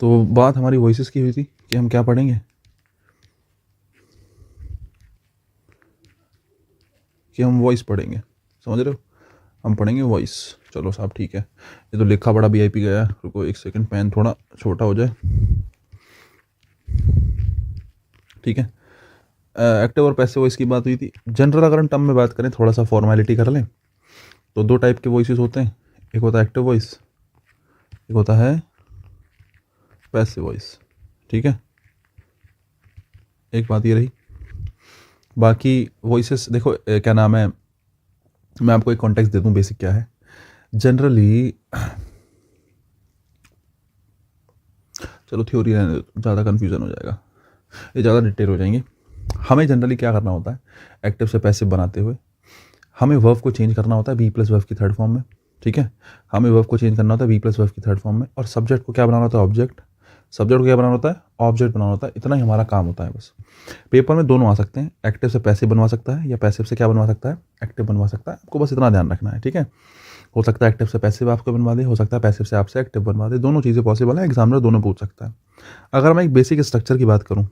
तो बात हमारी वॉइसेस की हुई थी कि हम क्या पढ़ेंगे, कि हम वॉइस पढ़ेंगे, समझ रहे हो, हम पढ़ेंगे वॉइस। चलो साहब ठीक है, ये तो लिखा बड़ा वीआईपी गया है। रुको एक सेकंड, पेन थोड़ा छोटा हो जाए। ठीक है, एक्टिव और पैसिव वॉइस की बात हुई थी। जनरल अगर हम टर्म में बात करें, थोड़ा सा फॉर्मेलिटी कर लें, तो दो टाइप के वॉइसेस होते हैं। एक होता है एक्टिव वॉइस, एक होता है पैसिव वॉइस। ठीक है, एक बात ये रही। बाकी वॉइसेस देखो क्या नाम है, मैं आपको एक कॉन्टेक्स्ट दे दूं बेसिक क्या है। जनरली चलो थ्योरी रहने दो, ज़्यादा कन्फ्यूज़न हो जाएगा, ये ज़्यादा डिटेल हो जाएंगे। हमें जनरली क्या करना होता है, एक्टिव से पैसिव बनाते हुए हमें वर्ब को चेंज करना होता है बी प्लस वर्ब की थर्ड फॉर्म में। ठीक है, हमें वर्ब को चेंज करना होता है बी प्लस वर्ब की थर्ड फॉर्म में, और सब्जेक्ट को क्या बनाना होता है, ऑब्जेक्ट। सब्जेक्ट को क्या बनाना होता है, ऑब्जेक्ट बनाना होता है। इतना ही हमारा काम होता है बस। पेपर में दोनों आ सकते हैं, एक्टिव से पैसिव बनवा सकता है या पैसिव से क्या बनवा सकता है, एक्टिव बनवा सकता है। आपको बस इतना ध्यान रखना है। ठीक है, हो सकता है एक्टिव से पैसिव आपको बनवा दे, हो सकता है पैसिव से आपसे एक्टिव बनवा दे। दोनों चीज़ें पॉसिबल है, एग्जामिनर दोनों पूछ सकता है। अगर मैं एक बेसिक स्ट्रक्चर की बात करूँ,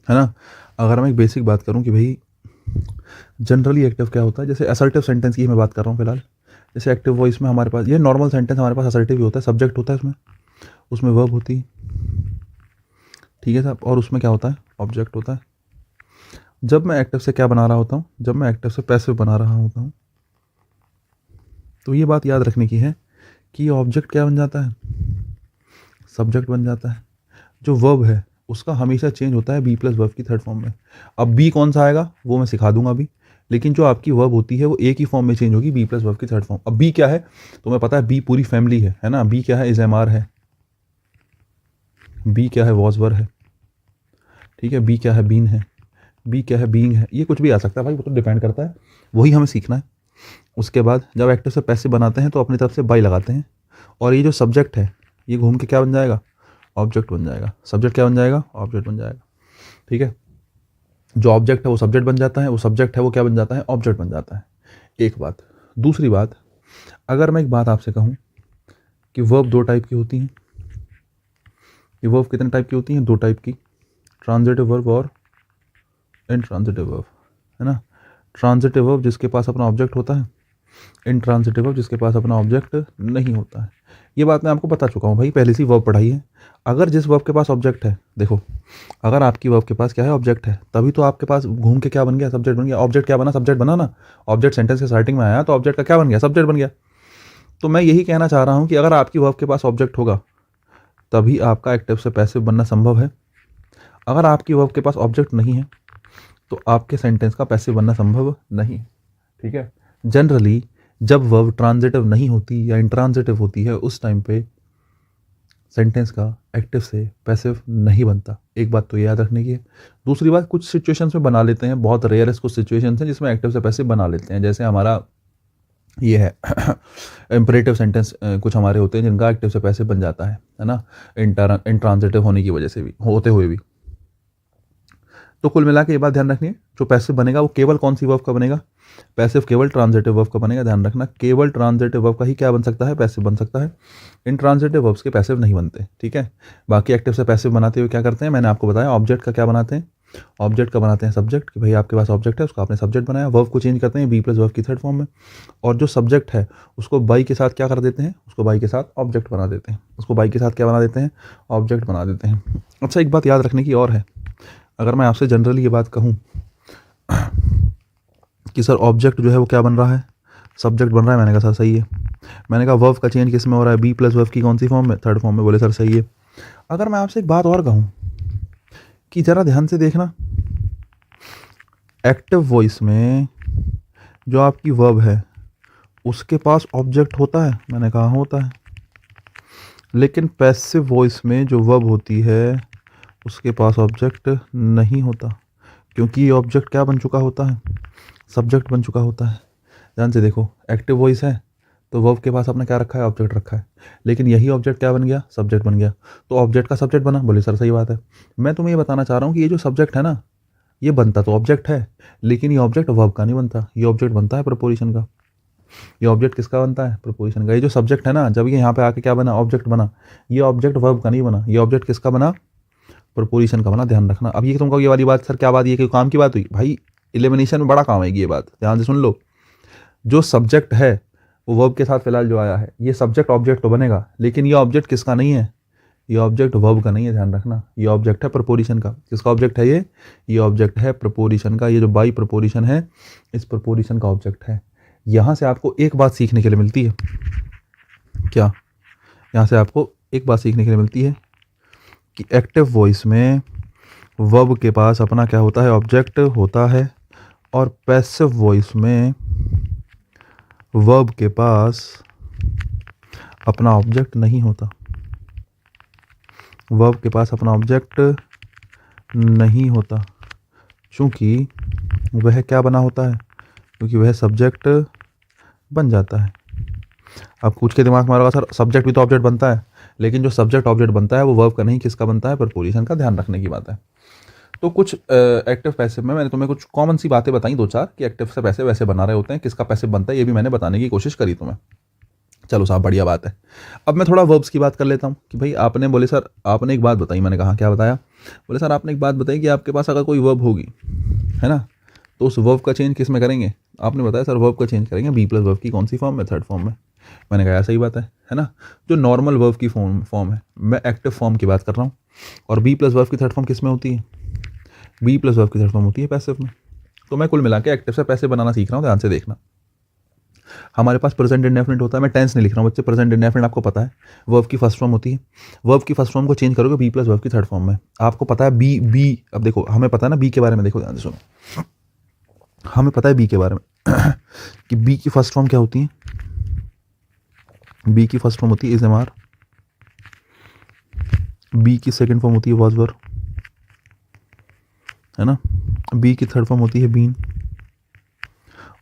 है ना, अगर मैं एक बेसिक बात करूँ कि भाई जनरली एक्टिव क्या होता है, जैसे असर्टिव सेंटेंस की मैं बात कर रहा हूँ फिलहाल। जैसे एक्टिव वॉइस में हमारे पास ये नॉर्मल सेंटेंस हमारे पास असर्टिव ही होता है, सब्जेक्ट होता है उसमें, उसमें वर्ब होती है। ठीक है साहब, और उसमें क्या होता है, ऑब्जेक्ट होता है। जब मैं एक्टिव से क्या बना रहा होता हूँ, जब मैं एक्टिव से पैसिव बना रहा होता हूँ, तो ये बात याद रखने की है कि ऑब्जेक्ट क्या बन जाता है, सब्जेक्ट बन जाता है। जो वर्ब है उसका हमेशा चेंज होता है बी प्लस वर्ब की थर्ड फॉर्म में। अब बी कौन सा आएगा वो मैं सिखा दूंगा अभी, लेकिन जो आपकी वर्ब होती है वो एक ही फॉर्म में चेंज होगी, बी प्लस वर्ब की थर्ड फॉर्म। अब बी क्या है तो मैं पता है, बी पूरी फैमिली है ना। बी क्या है, इज एम आर है। बी क्या है, वॉज वर है। ठीक है, बी क्या है, बीन है। बी क्या है, बीइंग है। ये कुछ भी आ सकता है भाई, वो तो डिपेंड करता है, वही हमें सीखना है। उसके बाद जब एक्टिव से पैसिव बनाते हैं तो अपनी तरफ से बाई लगाते हैं, और ये जो सब्जेक्ट है ये घूम के क्या बन जाएगा, ऑब्जेक्ट बन जाएगा। सब्जेक्ट क्या बन जाएगा, ऑब्जेक्ट बन जाएगा। ठीक है, जो ऑब्जेक्ट है वो सब्जेक्ट बन जाता है, वो सब्जेक्ट है वो क्या बन जाता है, ऑब्जेक्ट बन जाता है। एक बात। दूसरी बात, अगर मैं एक बात आपसे कहूँ कि वर्ब दो टाइप की होती हैं, ये वर्ब कितने टाइप की होती हैं, दो टाइप की, ट्रांजिटिव वर्ब और इनट्रांजिटिव वर्ब, है ना। ट्रांजिटिव वर्ब जिसके पास अपना ऑब्जेक्ट होता है, इनट्रांजिटिव वर्ब जिसके पास अपना ऑब्जेक्ट नहीं होता है। ये बात मैं आपको बता चुका हूँ भाई, पहले से वर्ब पढ़ाई है। अगर जिस वर्ब के पास ऑब्जेक्ट है, देखो अगर आपकी वर्ब के पास क्या है, ऑब्जेक्ट है, तभी तो आपके पास घूम के क्या बन गया, सब्जेक्ट बन गया। ऑब्जेक्ट क्या बना, सब्जेक्ट बना ना। ऑब्जेक्ट सेंटेंस के स्टार्टिंग में आया तो ऑब्जेक्ट का क्या बन गया, सब्जेक्ट बन गया। तो मैं यही कहना चाह रहा हूँ कि अगर आपकी वर्ब के पास ऑब्जेक्ट होगा तभी आपका एक्टिव से पैसिव बनना संभव है। अगर आपकी वर्ब के पास ऑब्जेक्ट नहीं है तो आपके सेंटेंस का पैसिव बनना संभव नहीं है। ठीक है, जनरली जब वर्ब ट्रांजिटिव नहीं होती या इंट्रांजिटिव होती है उस टाइम पे सेंटेंस का एक्टिव से पैसिव नहीं बनता। एक बात तो ये याद रखने की है। दूसरी बात, कुछ सिचुएशंस में बना लेते हैं, बहुत रेयर कुछ सिचुएशंस हैं जिसमें एक्टिव से पैसिव बना लेते हैं। जैसे हमारा ये है इम्परेटिव सेंटेंस कुछ हमारे होते हैं जिनका एक्टिव से पैसिव बन जाता है ना, इंट्रांजिटिव होने की वजह से भी, होते हुए भी। तो कुल मिला के ये बात ध्यान रखनी है, जो पैसिव बनेगा वो केवल कौन सी वर्ब का बनेगा, पैसिव केवल ट्रांजिटिव वर्ब का बनेगा। ध्यान रखना, केवल ट्रांजिटिव वर्ब का ही क्या बन सकता है, पैसिव बन सकता है। इंट्रांजिटिव वर्ब्स के पैसिव नहीं बनते। ठीक है, बाकी एक्टिव से पैसिव बनाते हुए क्या करते हैं, मैंने आपको बताया ऑब्जेक्ट का क्या बनाते हैं, ऑब्जेक्ट का बनाते हैं सब्जेक्ट, कि भाई आपके पास ऑब्जेक्ट है उसका आपने सब्जेक्ट बनाया। वर्ब को चेंज करते हैं बी प्लस वर्ब की थर्ड फॉर्म में, और जो सब्जेक्ट है उसको बाई के साथ क्या कर देते हैं, उसको बाई के साथ ऑब्जेक्ट बना देते हैं, उसको बाई के साथ क्या बना देते हैं, ऑब्जेक्ट बना देते हैं। अच्छा, एक बात याद रखने की और है, अगर मैं आपसे जनरली ये बात कहूँ कि सर ऑब्जेक्ट जो है वो क्या बन रहा है, सब्जेक्ट बन रहा है, मैंने कहा सर सही है। मैंने कहा वर्ब का चेंज किस में हो रहा है, बी प्लस वर्ब की कौन सी फॉर्म में, थर्ड फॉर्म में, बोले सर सही है। अगर मैं आपसे एक बात और कहूँ कि ज़रा ध्यान से देखना, एक्टिव वॉइस में जो आपकी वर्ब है उसके पास ऑब्जेक्ट होता है, मैंने कहा होता है, लेकिन पैसिव वॉइस में जो वर्ब होती है उसके पास ऑब्जेक्ट नहीं होता, क्योंकि ये ऑब्जेक्ट क्या बन चुका होता है, सब्जेक्ट बन चुका होता है। ध्यान से देखो, एक्टिव वॉइस है तो वर्ब के पास आपने क्या रखा है, ऑब्जेक्ट रखा है, लेकिन यही ऑब्जेक्ट क्या बन गया, सब्जेक्ट बन गया। तो ऑब्जेक्ट का सब्जेक्ट बना, बोले सर सही बात है। मैं तुम्हें ये बताना चाह रहा हूँ कि ये जो सब्जेक्ट है ना, ये बनता तो ऑब्जेक्ट है, लेकिन ये ऑब्जेक्ट वर्ब का नहीं बनता, ये ऑब्जेक्ट बनता है प्रपोजिशन का। ये ऑब्जेक्ट किसका बनता है? प्रपोजिशन का। ये जो सब्जेक्ट है ना, जब ये यहाँ पे आके क्या बना? ऑब्जेक्ट बना। ये ऑब्जेक्ट वर्ब का नहीं बना, ये ऑब्जेक्ट किसका बना? प्रपोजिशन का बना। ध्यान रखना। अब ये तुमको ये वाली बात, सर क्या बात, ये कि काम की बात हुई भाई? एलिमिनेशन में बड़ा काम आएगी ये बात, ध्यान से सुन लो। जो सब्जेक्ट है वो वर्ब के साथ फिलहाल जो आया है, ये सब्जेक्ट ऑब्जेक्ट तो बनेगा, लेकिन ये ऑब्जेक्ट किसका नहीं है? ये ऑब्जेक्ट वर्ब का नहीं है, ध्यान रखना। ये ऑब्जेक्ट है प्रपोजिशन का। किसका ऑब्जेक्ट है ये ऑब्जेक्ट है प्रपोजिशन का। ये जो बाई प्रपोजिशन है, इस प्रपोजिशन का ऑब्जेक्ट है। यहाँ से आपको एक बात सीखने के लिए मिलती है। क्या? यहाँ से आपको एक बात सीखने के लिए मिलती है कि एक्टिव वॉइस में वर्ब के पास अपना क्या होता है? ऑब्जेक्ट होता है। और पैसिव वॉइस में वर्ब के पास अपना ऑब्जेक्ट नहीं होता। वर्ब के पास अपना ऑब्जेक्ट नहीं होता, चूँकि वह क्या बना होता है? क्योंकि वह सब्जेक्ट बन जाता है। अब कुछ के दिमाग में आ रहा होगा, सर सब्जेक्ट भी तो ऑब्जेक्ट बनता है, लेकिन जो सब्जेक्ट ऑब्जेक्ट बनता है वो वर्ब का नहीं, किसका बनता है? प्रपोजिशन का। ध्यान रखने की बात है। तो कुछ एक्टिव पैसिव में मैंने तुम्हें कुछ कॉमन सी बातें बताई, दो चार, कि एक्टिव से पैसिव वैसे बना रहे होते हैं, किसका पैसिव बनता है ये भी मैंने बताने की कोशिश करी तुम्हें। चलो साहब, बढ़िया बात है। अब मैं थोड़ा वर्ब्स की बात कर लेता हूँ कि भाई आपने बोले सर, आपने एक बात बताई। मैंने कहा क्या बताया? बोले सर आपने एक बात बताई कि आपके पास अगर कोई वर्ब होगी, है ना, तो उस वर्ब का चेंज किस में करेंगे? आपने बताया सर वर्ब का चेंज करेंगे बी प्लस वर्ब की कौन सी फॉर्म में? थर्ड फॉर्म में। मैंने कहा सही बात है ना। जो नॉर्मल वर्ब की फॉर्म है, मैं एक्टिव फॉर्म की बात कर रहा हूँ। और बी प्लस वर्ब की थर्ड फॉर्म किस में होती है? बी प्लस वर्ब की थर्ड फॉर्म होती है पैसिव में। तो मैं कुल मिला के एक्टिव से पैसिव बनाना सीख रहा हूँ, ध्यान से देखना। हमारे पास प्रेजेंट इंडेफिनिट होता है। मैं टेंस नहीं लिख रहा हूँ बच्चे, प्रेजेंट इंडेफिनिट आपको पता है वर्ब की फर्स्ट फॉर्म होती है। वर्ब की फर्स्ट फॉर्म को चेंज करोगे बी प्लस वर्ब की थर्ड फॉर्म में। आपको पता है बी, अब देखो हमें पता है ना बी के बारे में, देखो ध्यान से सुनो। हमें पता है बी के बारे में कि बी की फर्स्ट फॉर्म क्या होती है? बी की फर्स्ट फॉर्म होती है इज एम आर। बी की सेकंड फॉर्म होती है वाज वर, है ना। बी की थर्ड फॉर्म होती है बीन।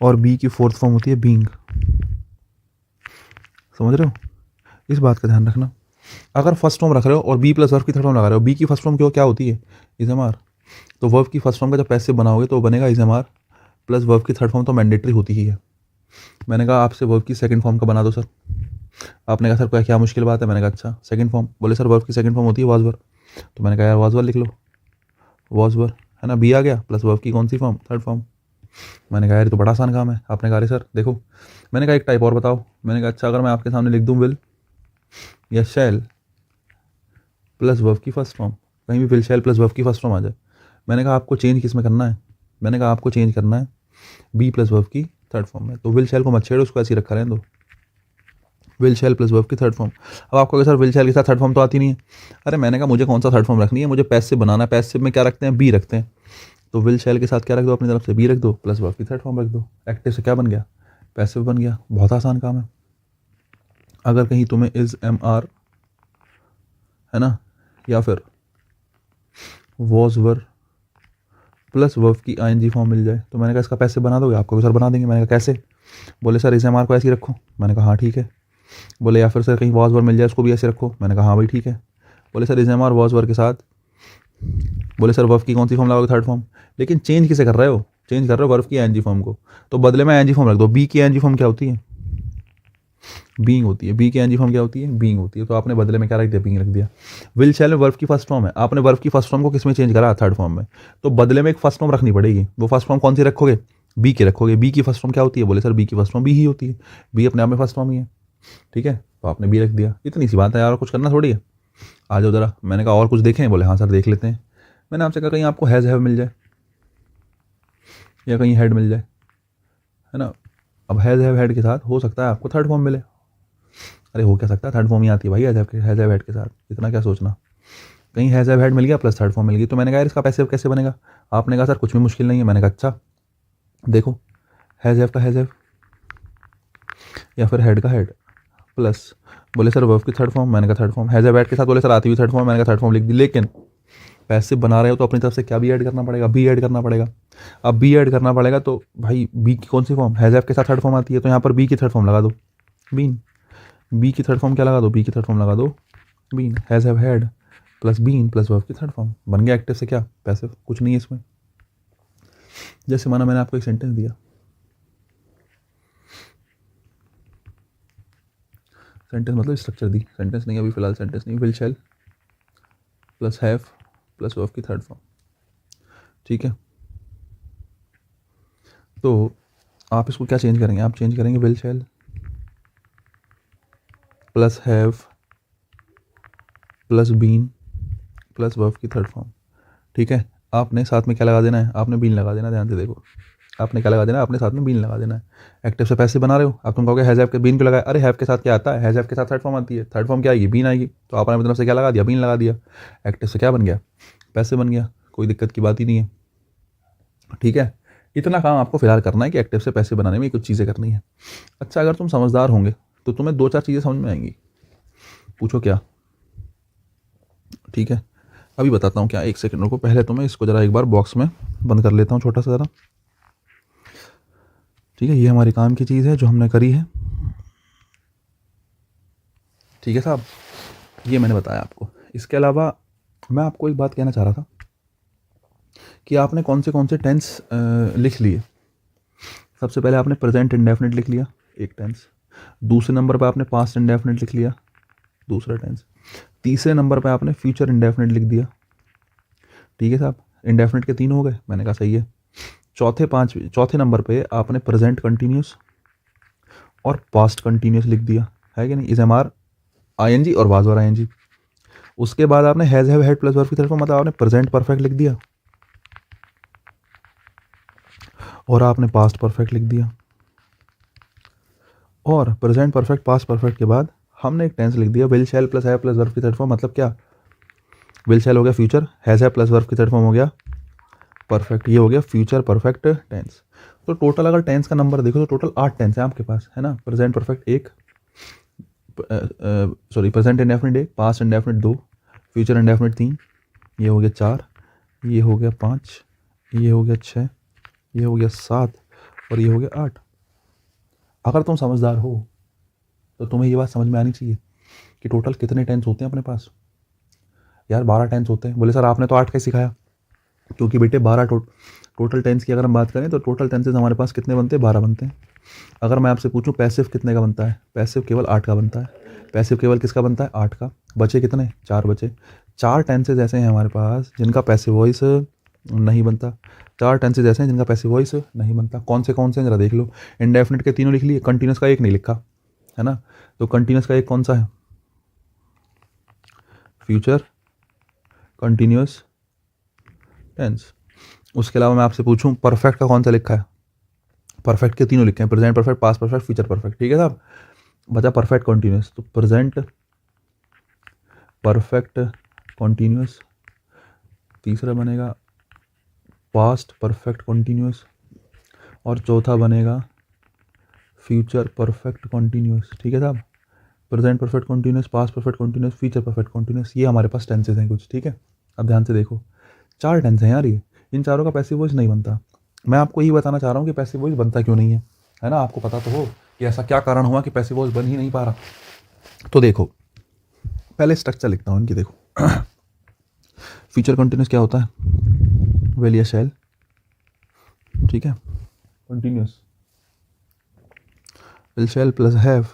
और बी की फोर्थ फॉर्म होती है बीइंग। समझ रहे हो? इस बात का ध्यान रखना। अगर फर्स्ट फॉर्म रख रहे हो और बी प्लस वर्ब की थर्ड फॉर्म लगा रहे हो, बी की फर्स्ट फॉर्म क्या होती है? Is am are. तो वर्ब की फर्स्ट फॉर्म का जब पैसिव बनाओगे तो बनेगा is am are plus verb की थर्ड फॉर्म तो मैंडेटरी होती ही है। मैंने कहा आपसे वर्ब की सेकंड फॉर्म का बना दो सर। आपने कहा सर क्या मुश्किल बात है? मैंने कहा अच्छा सेकंड फॉर्म। बोले सर वर्ब की सेकंड फॉर्म होती है वाज वर। तो मैंने कहा यार वाज वर लिख लो, वाज वर, है ना। बी आ गया प्लस वर्ब की कौन सी फॉर्म? Third form. मैंने कहा यार तो बड़ा आसान काम है। आपने कहा सर देखो, मैंने कहा एक टाइप और बताओ। मैंने कहा अच्छा अगर मैं आपके सामने लिख दूँ विल या शैल प्लस वर्ब की फर्स्ट फॉर्म, कहीं भी विल शैल प्लस वर्ब की फर्स्ट फॉर्म आ जाए, मैंने कहा आपको चेंज किस में करना है? मैंने कहा आपको चेंज करना है बी प्लस वर्ब की थर्ड फॉर्म में। तो विल शैल को मत छेड़ो, उसको ऐसे ही रखा रहने दो, विल शैल प्लस वर्ब की थर्ड फॉर्म। अब आपको कहा सर विल शैल के साथ थर्ड फॉर्म तो आती नहीं है। अरे मैंने कहा मुझे कौन सा थर्ड फॉर्म रखनी है, मुझे पैसिव बनाना है। पैसिव में क्या रखते हैं? बी रखते हैं। तो विल शैल के साथ क्या रख दो? अपनी तरफ से बी रख दो प्लस वर्ब की थर्ड फॉर्म रख दो। एक्टिव से क्या बन गया? पैसिव बन गया। बहुत आसान काम है। अगर कहीं तुम्हें इज एम आर, है ना, या फिर वॉज वर प्लस वर्ब की आईएनजी फॉर्म मिल जाए तो मैंने कहा इसका पैसिव बना दोगे? आपको सर बना देंगे। मैंने कहा कैसे? बोले सर इस एम आर को ऐसे ही रखो। मैंने कहा हाँ ठीक है। बोले या फिर सर कहीं वॉज वर मिल जाए उसको भी ऐसे रखो। मैंने कहा हाँ भाई ठीक है। बोले sir is am are was were के साथ, बोले सर वर्ब की कौन सी फॉर्म लगाओगे? Third form. लेकिन चेंज किसे कर रहे हो? चेंज कर रहे हो वर्ब की एनजी फॉर्म को, तो बदले में एनजी फॉर्म रख दो। बी की एनजी फॉर्म क्या होती है? बीइंग होती है। बी की एनजी फॉर्म क्या होती है? बीइंग होती है। तो आपने बदले में क्या रख दिया? बीइंग रख दिया। विल शैल में वर्ब की फर्स्ट फॉर्म है, आपने वर्ब की फर्स्ट फॉर्म को किस में चेंज करा? थर्ड फॉर्म में। तो बदले में एक फर्स्ट फॉर्म रखनी पड़ेगी। वो फर्स्ट फॉर्म कौन सी रखोगे? बी की रखोगे। बी की फर्स्ट फॉर्म क्या होती है? बोले सर बी की फर्स्ट फॉर्म बी ही होती है। बी अपने आप में फर्स्ट फॉर्म ही है, ठीक है। तो आपने बी रख दिया। इतनी सी बात है यार, कुछ करना थोड़ी है। आ जाओ ज़रा। मैंने कहा और कुछ देखें? बोले हाँ सर देख लेते हैं। मैंने आपसे कहा कहीं आपको हैज़ हैव मिल जाए या कहीं हेड मिल जाए, है ना। अब हैज़ हैव हेड के साथ हो सकता है आपको थर्ड फॉर्म मिले। अरे हो क्या सकता है, थर्ड फॉर्म ही आती है भाई हैज़ हैव हेड के साथ, इतना क्या सोचना। कहीं हैज़ हैव हेड मिल गया प्लस थर्ड फॉर्म मिल गई। तो मैंने कहा यार इसका पैसिव कैसे बनेगा? आपने कहा सर कुछ भी मुश्किल नहीं है। मैंने कहा अच्छा देखो, हैज़ हैव का हैज़ हैव या फिर हेड का हेड प्लस, बोले सर वर्ब की थर्ड फॉर्म। मैंने कहा third form. Has have head के साथ बोले सर आती हुई थर्ड फॉर्म। मैंने कहा थर्ड फॉर्म लिख दी। लेकिन पैसिव बना रहे हो तो अपनी तरफ से क्या भी ऐड करना पड़ेगा? बी ऐड करना पड़ेगा। अब बी ऐड करना पड़ेगा तो भाई बी की कौन सी फॉर्म? हैज़ हैव के साथ थर्ड फॉर्म आती है, तो यहाँ पर बी की थर्ड फॉर्म लगा दो बीन। बी की थर्ड फॉर्म क्या लगा दो? बी की थर्ड फॉर्म लगा दो been. Has have had plus been plus verb की थर्ड फॉर्म बन गया एक्टिव से क्या? पैसिव। कुछ नहीं है इसमें। जैसे माना मैंने आपको एक सेंटेंस दिया, सेंटेंस मतलब स्ट्रक्चर दी, सेंटेंस नहीं, अभी फिलहाल सेंटेंस नहीं। Will shall plus have plus verb की थर्ड फॉर्म, ठीक है। तो आप इसको क्या चेंज करेंगे, आप चेंज करेंगे will shall plus have plus been plus verb की थर्ड फॉर्म, ठीक है। आपने साथ में क्या लगा देना है, आपने बीन लगा देना, ध्यान से देखो, आपने क्या लगा देना है, आपने साथ में बीन लगा देना है। एक्टिव से पैसे बना रहे हो, आप तुम कहोगे हैज़ हैव के बीन क्यों लगाया, अरे हैव के साथ क्या आता है, हैज़ हैव के साथ थर्ड फॉर्म आती है, थर्ड फॉर्म क्या आएगी, बीन आएगी, तो आपने अपनी तरफ से क्या लगा दिया, बीन लगा दिया। एक्टिव से क्या बन गया, पैसे बन गया, कोई दिक्कत की बात ही नहीं है, ठीक है। इतना काम आपको फिलहाल करना है कि एक्टिव से पैसे बनाने में कुछ चीज़ें करनी है। अच्छा, अगर तुम समझदार होंगे तो तुम्हें 2-4 चीज़ें समझ में आएंगी। पूछो क्या, ठीक है, अभी बताता हूँ क्या। 1 सेकंड रुको, पहले तो मैं इसको ज़रा एक बार बॉक्स में बंद कर लेता हूँ छोटा सा ज़रा, ठीक है। ये हमारे काम की चीज़ है जो हमने करी है, ठीक है साहब, ये मैंने बताया आपको। इसके अलावा मैं आपको एक बात कहना चाह रहा था कि आपने कौन से टेंस लिख लिए। सबसे पहले आपने प्रेजेंट इंडेफिनिट लिख लिया, एक टेंस। दूसरे नंबर पे आपने पास्ट इंडेफिनिट लिख लिया, दूसरा टेंस। तीसरे नंबर पे आपने फ्यूचर इंडेफिनिट लिख दिया, ठीक है साहब। इंडेफिनिट के 3 हो गए, मैंने कहा सही है। चौथे नंबर पे आपने प्रेजेंट कंटिन्यूस और पास्ट कंटिन्यूस लिख दिया, है कि नहीं, इज एम आर आईएनजी और वाज और आईएनजी। उसके बाद आपने has have had plus verb की तरफ, मतलब आपने प्रेजेंट परफेक्ट लिख दिया और आपने पास्ट परफेक्ट लिख दिया। और प्रेजेंट परफेक्ट पास्ट परफेक्ट के बाद हमने एक टेंस लिख दिया, will shall plus have plus verb की थर्ड फॉर्म, मतलब क्या, विल शैल हो गया future, has have plus verb की थर्ड फॉर्म हो गया परफेक्ट, ये हो गया फ्यूचर परफेक्ट टेंस। तो टोटल अगर टेंस का नंबर देखो तो टोटल 8 टेंस है आपके पास, है ना। Present perfect 1, present indefinite 1, past indefinite 2, future indefinite 3, ये हो गया 4, ये हो गया 5, ये हो गया 6, ये हो गया 7 और ये हो गया 8। अगर तुम समझदार हो तो तुम्हें ये बात समझ में आनी चाहिए कि टोटल कितने टेंस होते हैं अपने पास। यार 12 टेंस होते हैं। बोले सर आपने तो 8 कैसे सिखाया, क्योंकि बेटे 12 टोटल टेंस की अगर हम बात करें तो टोटल टेंसेज हमारे पास कितने बनते हैं, 12 बनते हैं। अगर मैं आपसे पूछूं पैसिव कितने का बनता है, पैसिव केवल 8 का बनता है। पैसिव केवल किसका बनता है, 8 का। बचे कितने, 4 बचे। 4 टेंसेज ऐसे हैं हमारे पास जिनका पैसिव वॉइस नहीं बनता। 4 टेंसेज ऐसे हैं जिनका पैसिव वॉइस नहीं बनता। कौन से हैं जरा देख लो। इंडेफिनिट के 3 लिख लिए, कंटिन्यूस का 1 नहीं लिखा, है ना। तो कंटिन्यूस का 1 कौन सा है, फ्यूचर कंटिन्यूस टेंस। उसके अलावा मैं आपसे पूछूं परफेक्ट का कौन सा लिखा है, परफेक्ट के 3 लिखे हैं, present perfect, past perfect, future perfect, ठीक है साहब। बचा परफेक्ट कॉन्टिन्यूस, तो प्रेजेंट परफेक्ट कॉन्टिन्यूस, तीसरा बनेगा पास्ट परफेक्ट कॉन्टिन्यूस और चौथा बनेगा फ्यूचर परफेक्ट कॉन्टिन्यूस, ठीक है साहब। Present perfect continuous, past perfect continuous, future perfect continuous, ये हमारे पास टेंसेज हैं कुछ, ठीक है। अब ध्यान से देखो, 4 टेंस हैं यार ये, इन चारों का पैसिव वॉइस नहीं बनता। मैं आपको यही बताना चाह रहा हूँ कि पैसिव वॉइस बनता क्यों नहीं है ना। आपको पता तो हो कि ऐसा क्या कारण हुआ कि पैसिव वॉइस बन ही नहीं पा रहा। तो देखो, पहले स्ट्रक्चर लिखता हूँ इनकी, देखो। फ्यूचर कंटिन्यूस क्या होता है, विल या शैल, ठीक है। Continuous will shall plus have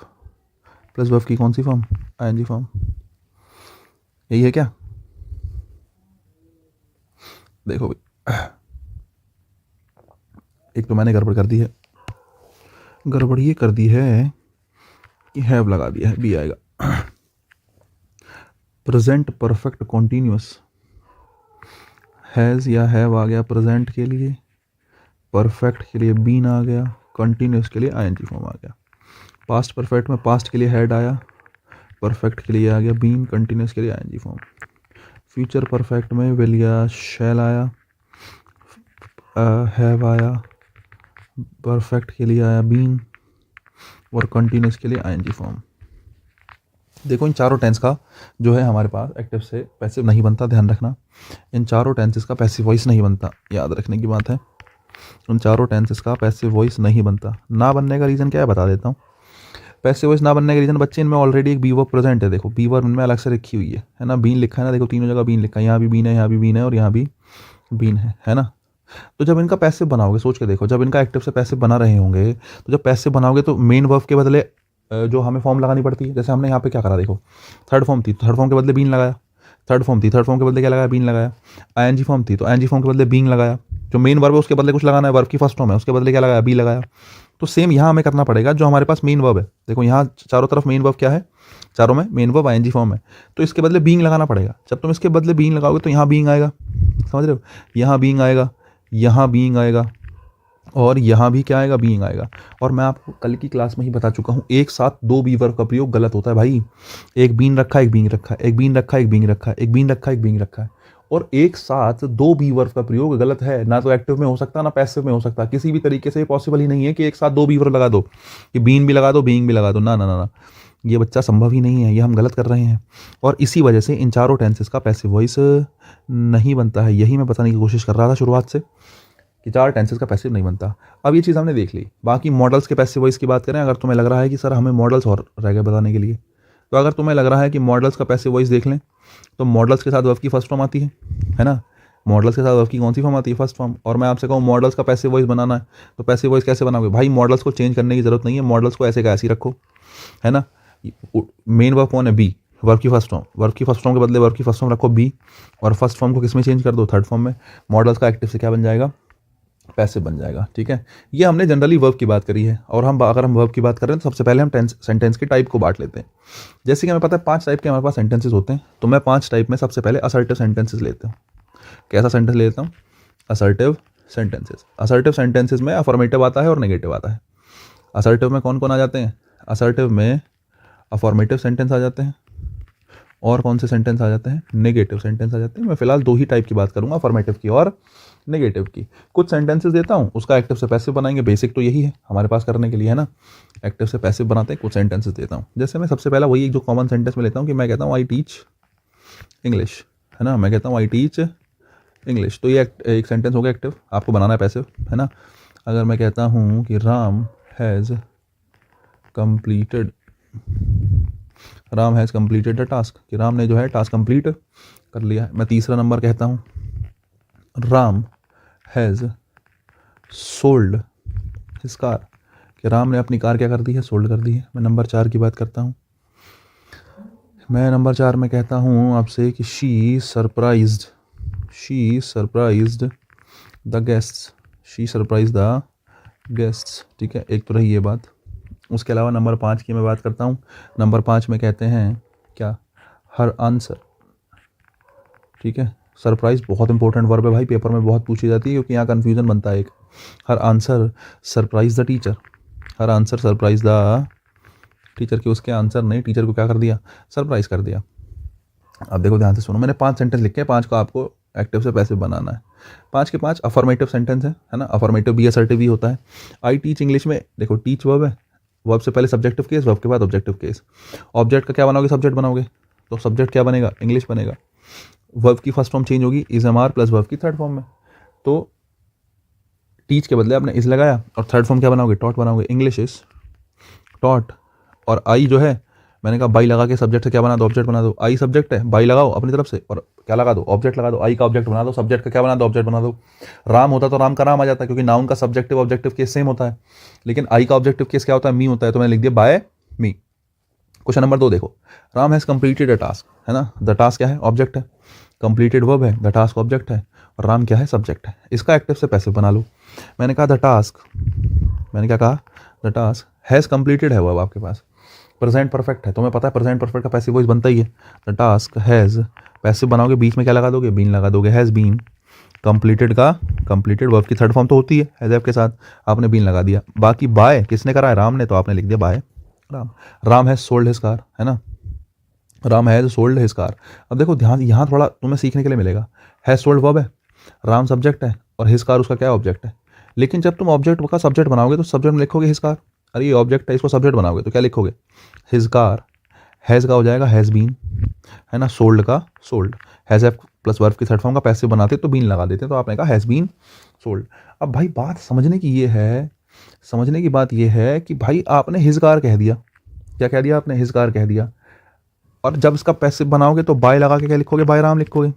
plus verb की कौन सी फॉर्म, आईएनजी फॉर्म, यही है क्या। देखो एक तो मैंने गड़बड़ कर दी है, गड़बड़ ये कर दी है कि हैव लगा दिया है, बी आएगा। प्रेजेंट परफेक्ट कॉन्टिन्यूस, हैज़ या हैव आ गया प्रेजेंट के लिए, परफेक्ट के लिए बीन आ गया, कंटिन्यूस के लिए आईएनजी फॉर्म आ गया। पास्ट परफेक्ट में पास्ट के लिए हैड आया, परफेक्ट के लिए आ गया बीन, कंटिन्यूस के लिए आईएनजी फॉर्म। फ्यूचर परफेक्ट में विल या शैल आया, हैव आया, परफेक्ट के लिए आया बीन और कंटिन्यूस के लिए आईएनजी फॉर्म। देखो इन चारों टेंस का जो है हमारे पास एक्टिव से पैसिव नहीं बनता, ध्यान रखना। इन चारों टेंसेस का पैसिव वॉइस नहीं बनता, याद रखने की बात है। उन चारों टेंसेस का पैसिव वॉइस नहीं बनता। ना बनने का रीज़न क्या है बता देता हूँ। पैसिव वॉइस ना बनने का रीज़न, बच्चे इनमें ऑलरेडी एक बी वर्ब प्रेजेंट है। देखो बी वर्ब इनमें अलग से रखी हुई है ना। बीन लिखा है ना, देखो तीनों जगह बीन लिखा है, यहाँ भी बीन है, यहाँ भी बीन है और यहाँ भी बीन है ना। तो जब इनका पैसिव बनाओगे, सोच के देखो, जब इनका एक्टिव से पैसिव बना रहे होंगे तो जब पैसिव बनाओगे तो मेन वर्ब के बदले जो हमें फॉर्म लगानी पड़ती है। जैसे हमने यहाँ पे क्या करा, देखो थर्ड फॉर्म थी, थर्ड फॉर्म के बदले बीन लगाया, थर्ड फॉर्म थी, थर्ड फॉर्म के बदले क्या लगाया, बीन लगाया। आईएनजी फॉर्म थी तो आईएनजी फॉर्म के बदले बीन लगाया। जो मेन वर्ब है उसके बदले कुछ लगाना है, वर्ब की फर्स्ट फॉर्म है उसके बदले क्या लगाया, बी लगाया। तो सेम यहाँ हमें करना पड़ेगा, जो हमारे पास मेन वर्ब है, देखो यहाँ चारों तरफ मेन वर्ब क्या है, चारों में मेन वर्ब आईएनजी फॉर्म है, तो इसके बदले बीइंग लगाना पड़ेगा। जब तुम इसके बदले बीइंग लगाओगे तो यहाँ बीइंग आएगा, समझ रहे हो, यहाँ बीइंग आएगा, यहाँ बीइंग आएगा, और यहाँ भी क्या आएगा, बीइंग आएगा। और मैं आपको कल की क्लास में ही बता चुका हूँ, एक साथ दो बी वर्ब का प्रयोग गलत होता है भाई। एक बीन रखा, एक बीइंग रखा, एक बीन रखा, एक बीइंग रखा, एक बीन रखा, एक बीइंग रखा है, और एक साथ दो बी वर्ब का प्रयोग गलत है। ना तो एक्टिव में हो सकता, ना पैसिव में हो सकता, किसी भी तरीके से पॉसिबल ही नहीं है कि एक साथ दो बी वर्ब लगा दो, कि बीन भी लगा दो, बीइंग भी लगा दो, ना ना ना ना, ये बच्चा संभव ही नहीं है, ये हम गलत कर रहे हैं। और इसी वजह से इन चारों टेंसेस का पैसिव वॉइस नहीं बनता है। यही मैं बताने की कोशिश कर रहा था शुरुआत से कि चार टेंसेस का पैसिव नहीं बनता। अब ये चीज़ हमने देख ली। बाकी मॉडल्स के पैसिव वॉइस की बात करें, अगर तुम्हें लग रहा है कि सर हमें मॉडल्स और रह गए बताने के लिए, तो अगर तुम्हें लग रहा है कि मॉडल्स का पैसिव वॉइस देख लें, तो मॉडल्स के साथ वर्ब की फर्स्ट फॉर्म आती है ना। मॉडल्स के साथ वर्ब की कौन सी फॉर्म आती है, फर्स्ट फॉर्म। और मैं आपसे कहूँ मॉडल्स का पैसिव वॉइस बनाना है, तो पैसिव वॉइस कैसे बनाओगे भाई, मॉडल्स को चेंज करने की जरूरत नहीं है, मॉडल्स को ऐसे का ऐसे ही रखो, है ना। मेन वर्ब कौन है, बी, वर्ब की फर्स्ट फॉर्म, वर्ब की फर्स्ट फॉर्म के बदले वर्ब की फर्स्ट फॉर्म रखो बी, और फर्स्ट फॉर्म को किस में चेंज कर दो, थर्ड फॉर्म में। मॉडल्स का एक्टिव से क्या बन जाएगा, पैसिव बन जाएगा। ठीक है, ये हमने जनरली वर्ब की बात करी है। और अगर हम वर्ब की बात करें तो सबसे पहले हम सेंटेंस के टाइप को बांट लेते हैं। जैसे कि हमें पता है 5 टाइप के हमारे पास सेंटेंसेस होते हैं, तो मैं 5 टाइप में सबसे पहले असर्टिव सेंटेंसेस लेता हूँ। कैसा सेंटेंस लेता हूँ, असर्टिव सेंटेंसेस। असर्टिव सेंटेंसेस में अफर्मेटिव आता है और नेगेटिव आता है। असर्टिव में कौन कौन आ जाते हैं, असर्टिव में अफर्मेटिव सेंटेंस आ जाते हैं, और कौन से सेंटेंस आ जाते हैं, नेगेटिव सेंटेंस आ जाते हैं। मैं फिलहाल 2 ही टाइप की बात करूंगा, अफर्मेटिव की और नेगेटिव की। कुछ सेंटेंसेस देता हूँ, उसका एक्टिव से पैसिव बनाएंगे, बेसिक तो यही है हमारे पास करने के लिए, है ना। एक्टिव से पैसिव बनाते हैं, कुछ सेंटेंसेस देता हूँ। जैसे मैं सबसे पहला वही एक जो कॉमन सेंटेंस में लेता हूँ कि मैं कहता हूँ आई टीच इंग्लिश, है ना। मैं कहता हूँ आई टीच इंग्लिश, तो ये एक सेंटेंस हो गया एक्टिव, आपको बनाना है पैसिव, है ना। अगर मैं कहता हूँ कि Ram has completed the task, कि राम ने जो है टास्क कंप्लीट कर लिया है। मैं तीसरा नंबर कहता हूँ Ram has sold his car, कि राम ने अपनी कार क्या कर दी है, सोल्ड कर दी है। मैं नंबर 4 की बात करता हूँ। मैं नंबर 4 में कहता हूँ आपसे कि शी सरप्राइज्ड द गेस्ट्स, ठीक है, एक तो रही ये बात। उसके अलावा नंबर 5 की मैं बात करता हूँ। नंबर 5 में कहते हैं क्या, हर आंसर, ठीक है। सरप्राइज बहुत इंपॉर्टेंट वर्ब है भाई, पेपर में बहुत पूछी जाती है, क्योंकि यहाँ कन्फ्यूजन बनता है एक। हर आंसर सरप्राइज द टीचर, हर आंसर सरप्राइज द टीचर, कि उसके आंसर ने टीचर को क्या कर दिया, सरप्राइज कर दिया। अब देखो ध्यान से सुनो, मैंने 5 सेंटेंस लिखे हैं, 5 को आपको एक्टिव से पैसिव बनाना है। 5 के 5 अफर्मेटिव सेंटेंस है ना। अफर्मेटिव भी असर्टिव भी होता है। आई टीच इंग्लिश में देखो टीच वर्ब है, वर्ब से पहले सब्जेक्टिव केस, वर्ब के बाद ऑब्जेक्टिव केस। ऑब्जेक्ट का क्या बनाओगे, सब्जेक्ट बनाओगे, तो सब्जेक्ट क्या बनेगा, इंग्लिश बनेगा। वर्ब की फर्स्ट फॉर्म चेंज होगी, is am are plus verb की थर्ड फॉर्म में, तो टीच के बदले आपने इज लगाया, और थर्ड फॉर्म क्या बनाओगे, टॉट बनाओगे, इंग्लिश इज टॉट। और आई जो है, मैंने कहा बाई लगा के सब्जेक्ट से क्या बना दो, ऑब्जेक्ट बना दो। आई सब्जेक्ट है, बाई लगाओ अपनी तरफ से, और क्या लगा दो, ऑब्जेक्ट लगा दो। आई का ऑब्जेक्ट बना दो, सब्जेक्ट का क्या बना दो, ऑब्जेक्ट बना दो। राम होता तो राम का राम आ जाता है, क्योंकि नाउन का सब्जेक्टिव ऑब्जेक्टिव केस सेम होता है, लेकिन आई का ऑब्जेक्टिव केस क्या होता है, मी होता है, तो मैंने लिख दिया बाय मी। क्वेश्चन नंबर 2 देखो, Ram has completed a task, है ना। द टास्क क्या है, ऑब्जेक्ट है, कंप्लीटेड वर्ब है, द टास्क ऑब्जेक्ट है, और राम क्या है, सब्जेक्ट है। इसका एक्टिव से पैसिव बना लो। मैंने कहा द टास्क, मैंने क्या कहा, द टास्क हैज़ कंप्लीटेड है वर्ब आपके पास, प्रेजेंट परफेक्ट है, तुम्हें पता है प्रेजेंट परफेक्ट का पैसिव वॉइस बनता ही है। द टास्क हैज़, पैसिव बनाओगे, बीच में क्या लगा दोगे, बीन लगा दोगे, हैज़ बीन। कंप्लीटेड का कंप्लीटेड वर्ब की थर्ड फॉर्म तो होती है हैज़ के साथ, आपने बीन लगा दिया। बाकी बाय किसने करा है, राम ने, तो आपने लिख दिया by Ram. Ram has sold his car, है ना, Ram has sold his car. अब देखो ध्यान, यहाँ थोड़ा तुम्हें सीखने के लिए मिलेगा। हैज़ सोल्ड वर्ब है, राम सब्जेक्ट है, और हिज कार उसका क्या ऑब्जेक्ट है। लेकिन जब तुम ऑब्जेक्ट का सब्जेक्ट बनाओगे तो सब्जेक्ट में लिखोगे हिज कार। अरे ये ऑब्जेक्ट है, इसको सब्जेक्ट बनाओगे तो क्या लिखोगे, हिज कार। हैज़ का हो जाएगा हैज़ बीन, है ना। सोल्ड का sold, has F plus verb की थर्ड फॉर्म का पैसिव बनाते तो बीन लगा देते, तो आपने कहा हैज़ बीन सोल्ड। अब भाई बात समझने की ये है, समझने की बात ये है कि भाई आपने हिज कार कह दिया, क्या कह दिया आपने, हिज कार कह दिया, और जब इसका पैसिव बनाओगे तो बाय लगा के क्या लिखोगे, बाय राम लिखोगे।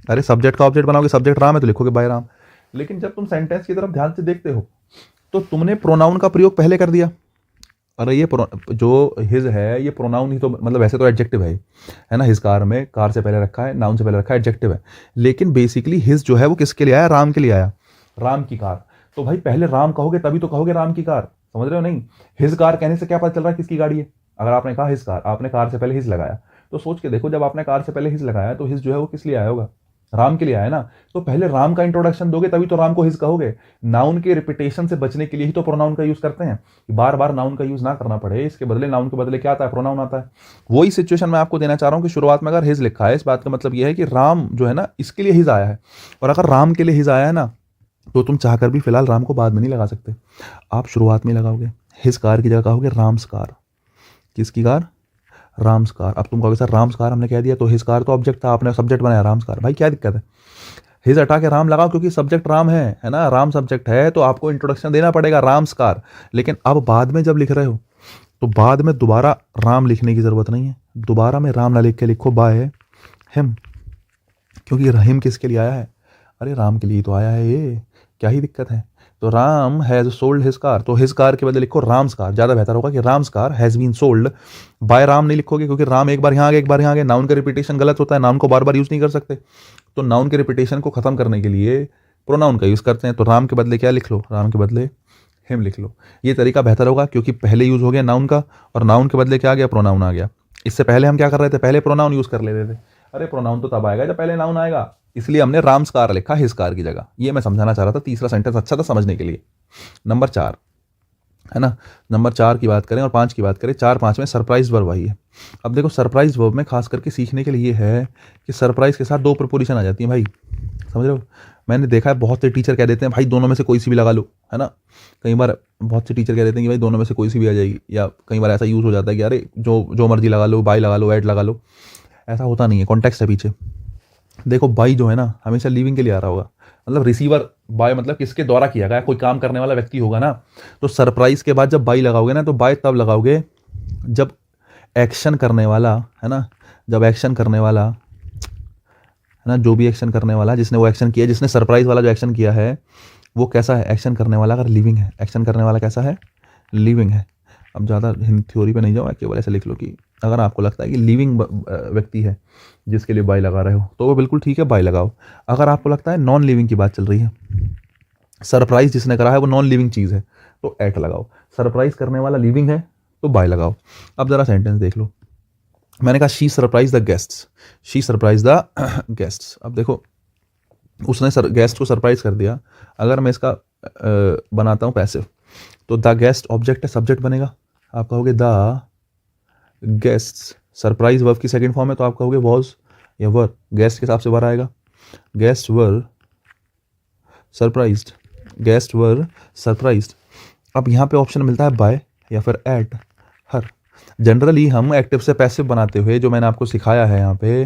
अरे सब्जेक्ट का ऑब्जेक्ट बनाओगे, सब्जेक्ट राम है तो लिखोगे बाय राम। लेकिन जब तुम सेंटेंस की तरफ ध्यान से देखते हो तो तुमने प्रोनाउन का प्रयोग पहले कर दिया, अरे ये जो हिज है ये प्रोनाउन ही तो, मतलब वैसे तो एडजेक्टिव है ना, हिज कार में कार से पहले रखा है, नाउन से पहले रखा है, एडजेक्टिव है, लेकिन बेसिकली हिज जो है वो किसके लिए आया, राम के लिए आया, राम की कार। तो भाई पहले राम कहोगे तभी तो कहोगे राम की कार, समझ रहे हो नहीं? हिज कार कहने से क्या पता चल रहा है किसकी गाड़ी है? अगर आपने कहा हिज कार, आपने कार से पहले हिज लगाया, तो सोच के देखो, जब आपने कार से पहले हिज लगाया तो हिज जो है वो किस लिए आया होगा, राम के लिए आया ना। तो पहले राम का इंट्रोडक्शन दोगे तभी तो राम को हिज कहोगे। नाउन के रिपीटेशन से बचने के लिए ही तो प्रोनाउन का यूज करते हैं, कि बार बार नाउन का यूज ना करना पड़े, इसके बदले नाउन के बदले क्या आता है, प्रोनाउन आता है। वही सिचुएशन मैं आपको देना चाह रहा हूं कि शुरुआत में अगर हिज लिखा है, इस बात का मतलब यह है कि राम जो है ना इसके लिए हिज आया है, और अगर राम के लिए हिज आया है ना, तो तुम चाहकर भी फिलहाल राम को बाद में नहीं लगा सकते, आप शुरुआत में लगाओगे। हिज कार की जगह कहोगे राम्स कार। किसकी कार? राम्स कार। अब तुम कहोगे सर राम्स कार हमने कह दिया तो हिज कार तो ऑब्जेक्ट था, आपने सब्जेक्ट बनाया राम्स कार, भाई क्या दिक्कत है? हिज हटा के राम लगाओ, क्योंकि सब्जेक्ट राम है ना, राम सब्जेक्ट है तो आपको इंट्रोडक्शन देना पड़ेगा राम्स कार। लेकिन अब बाद में जब लिख रहे हो तो बाद में दोबारा राम लिखने की जरूरत नहीं है, दोबारा में राम ना लिख के लिखो बाय हिम, क्योंकि रहीम किसके लिए आया है? अरे राम के लिए तो आया है ये, क्या ही दिक्कत है? तो Ram has sold his car, तो हिज कार के बदले लिखो राम्स कार, ज़्यादा बेहतर होगा कि Ram's car has been sold by Ram नहीं लिखोगे, क्योंकि राम एक बार यहाँ आ गया एक बार यहाँ आ गया, नाउन का रिपीटेशन गलत होता है, नाउन को बार बार यूज़ नहीं कर सकते। तो नाउन के रिपीटेशन को ख़त्म करने के लिए प्रोनाउन का यूज़ करते हैं, तो राम के बदले क्या लिख लो, राम के बदले हिम लिख लो। ये तरीका बेहतर होगा, क्योंकि पहले यूज़ हो गया नाउन का, और नाउन के बदले क्या आ गया, प्रोनाउन आ गया। इससे पहले हम क्या कर रहे थे, पहले प्रोनाउन यूज़ कर लेते थे। अरे प्रोनाउन तो तब आएगा जब पहले नाउन आएगा, इसलिए हमने राम्स कार लिखा हिज कार की जगह। ये मैं समझाना चाह रहा था, तीसरा सेंटेंस अच्छा था समझने के लिए। नंबर 4 है ना, नंबर 4 की बात करें और 5 की बात करें, 4 5 में सरप्राइज वर्ब आई है। अब देखो सरप्राइज वर्ब में खास करके सीखने के लिए ये है कि सरप्राइज के साथ 2 प्रपोजिशन आ जाती हैं भाई, समझ रहे हो? मैंने देखा है बहुत से टीचर कह देते हैं भाई दोनों में से कोई सी भी लगा लो, है ना। कई बार बहुत से टीचर कह देते हैं कि भाई दोनों में से कोई सी भी आ जाएगी, या कई बार ऐसा यूज़ हो जाता है कि अरे जो जो मर्जी लगा लो, बाय लगा लो, ऐड लगा लो। ऐसा होता नहीं है, कॉन्टेक्स्ट है पीछे। देखो बाई जो है ना हमेशा लिविंग के लिए आ रहा होगा, मतलब रिसीवर बाय मतलब किसके द्वारा किया गया, कोई काम करने वाला व्यक्ति होगा ना। तो सरप्राइज के बाद जब बाई लगाओगे ना, तो बाय तब लगाओगे जब एक्शन करने वाला, है ना, जब एक्शन करने वाला, है ना, जो भी एक्शन करने वाला जिसने वो एक्शन किया, जिसने सरप्राइज वाला जो एक्शन किया है वो कैसा है, एक्शन करने वाला अगर लिविंग है, एक्शन करने वाला कैसा है, लिविंग है। अब ज़्यादा थ्योरी पे नहीं जाओ, केवल ऐसे लिख लो कि अगर आपको लगता है कि लिविंग व्यक्ति है जिसके लिए बाय लगा रहे हो तो वो बिल्कुल ठीक है, बाय लगाओ। अगर आपको लगता है नॉन लिविंग की बात चल रही है, सरप्राइज जिसने करा है वो नॉन लिविंग चीज़ है, तो एट लगाओ। सरप्राइज करने वाला लिविंग है तो बाय लगाओ। अब ज़रा सेंटेंस देख लो, मैंने कहा she surprise the guests, she surprise the guests. अब देखो उसने गेस्ट को सरप्राइज कर दिया। अगर मैं इसका बनाता हूँ पैसिव, तो द गेस्ट ऑब्जेक्ट है, सब्जेक्ट बनेगा, आप कहोगे द गेस्ट्स। सरप्राइज वर्ब की सेकंड फॉर्म है तो आप कहोगे वॉज या वर, गेस्ट के हिसाब से वर आएगा, गेस्ट वर सरप्राइज्ड, गेस्ट वर सरप्राइज्ड। अब यहाँ पे ऑप्शन मिलता है बाय या फिर एट हर। जनरली हम एक्टिव से पैसिव बनाते हुए, जो मैंने आपको सिखाया है यहाँ पे,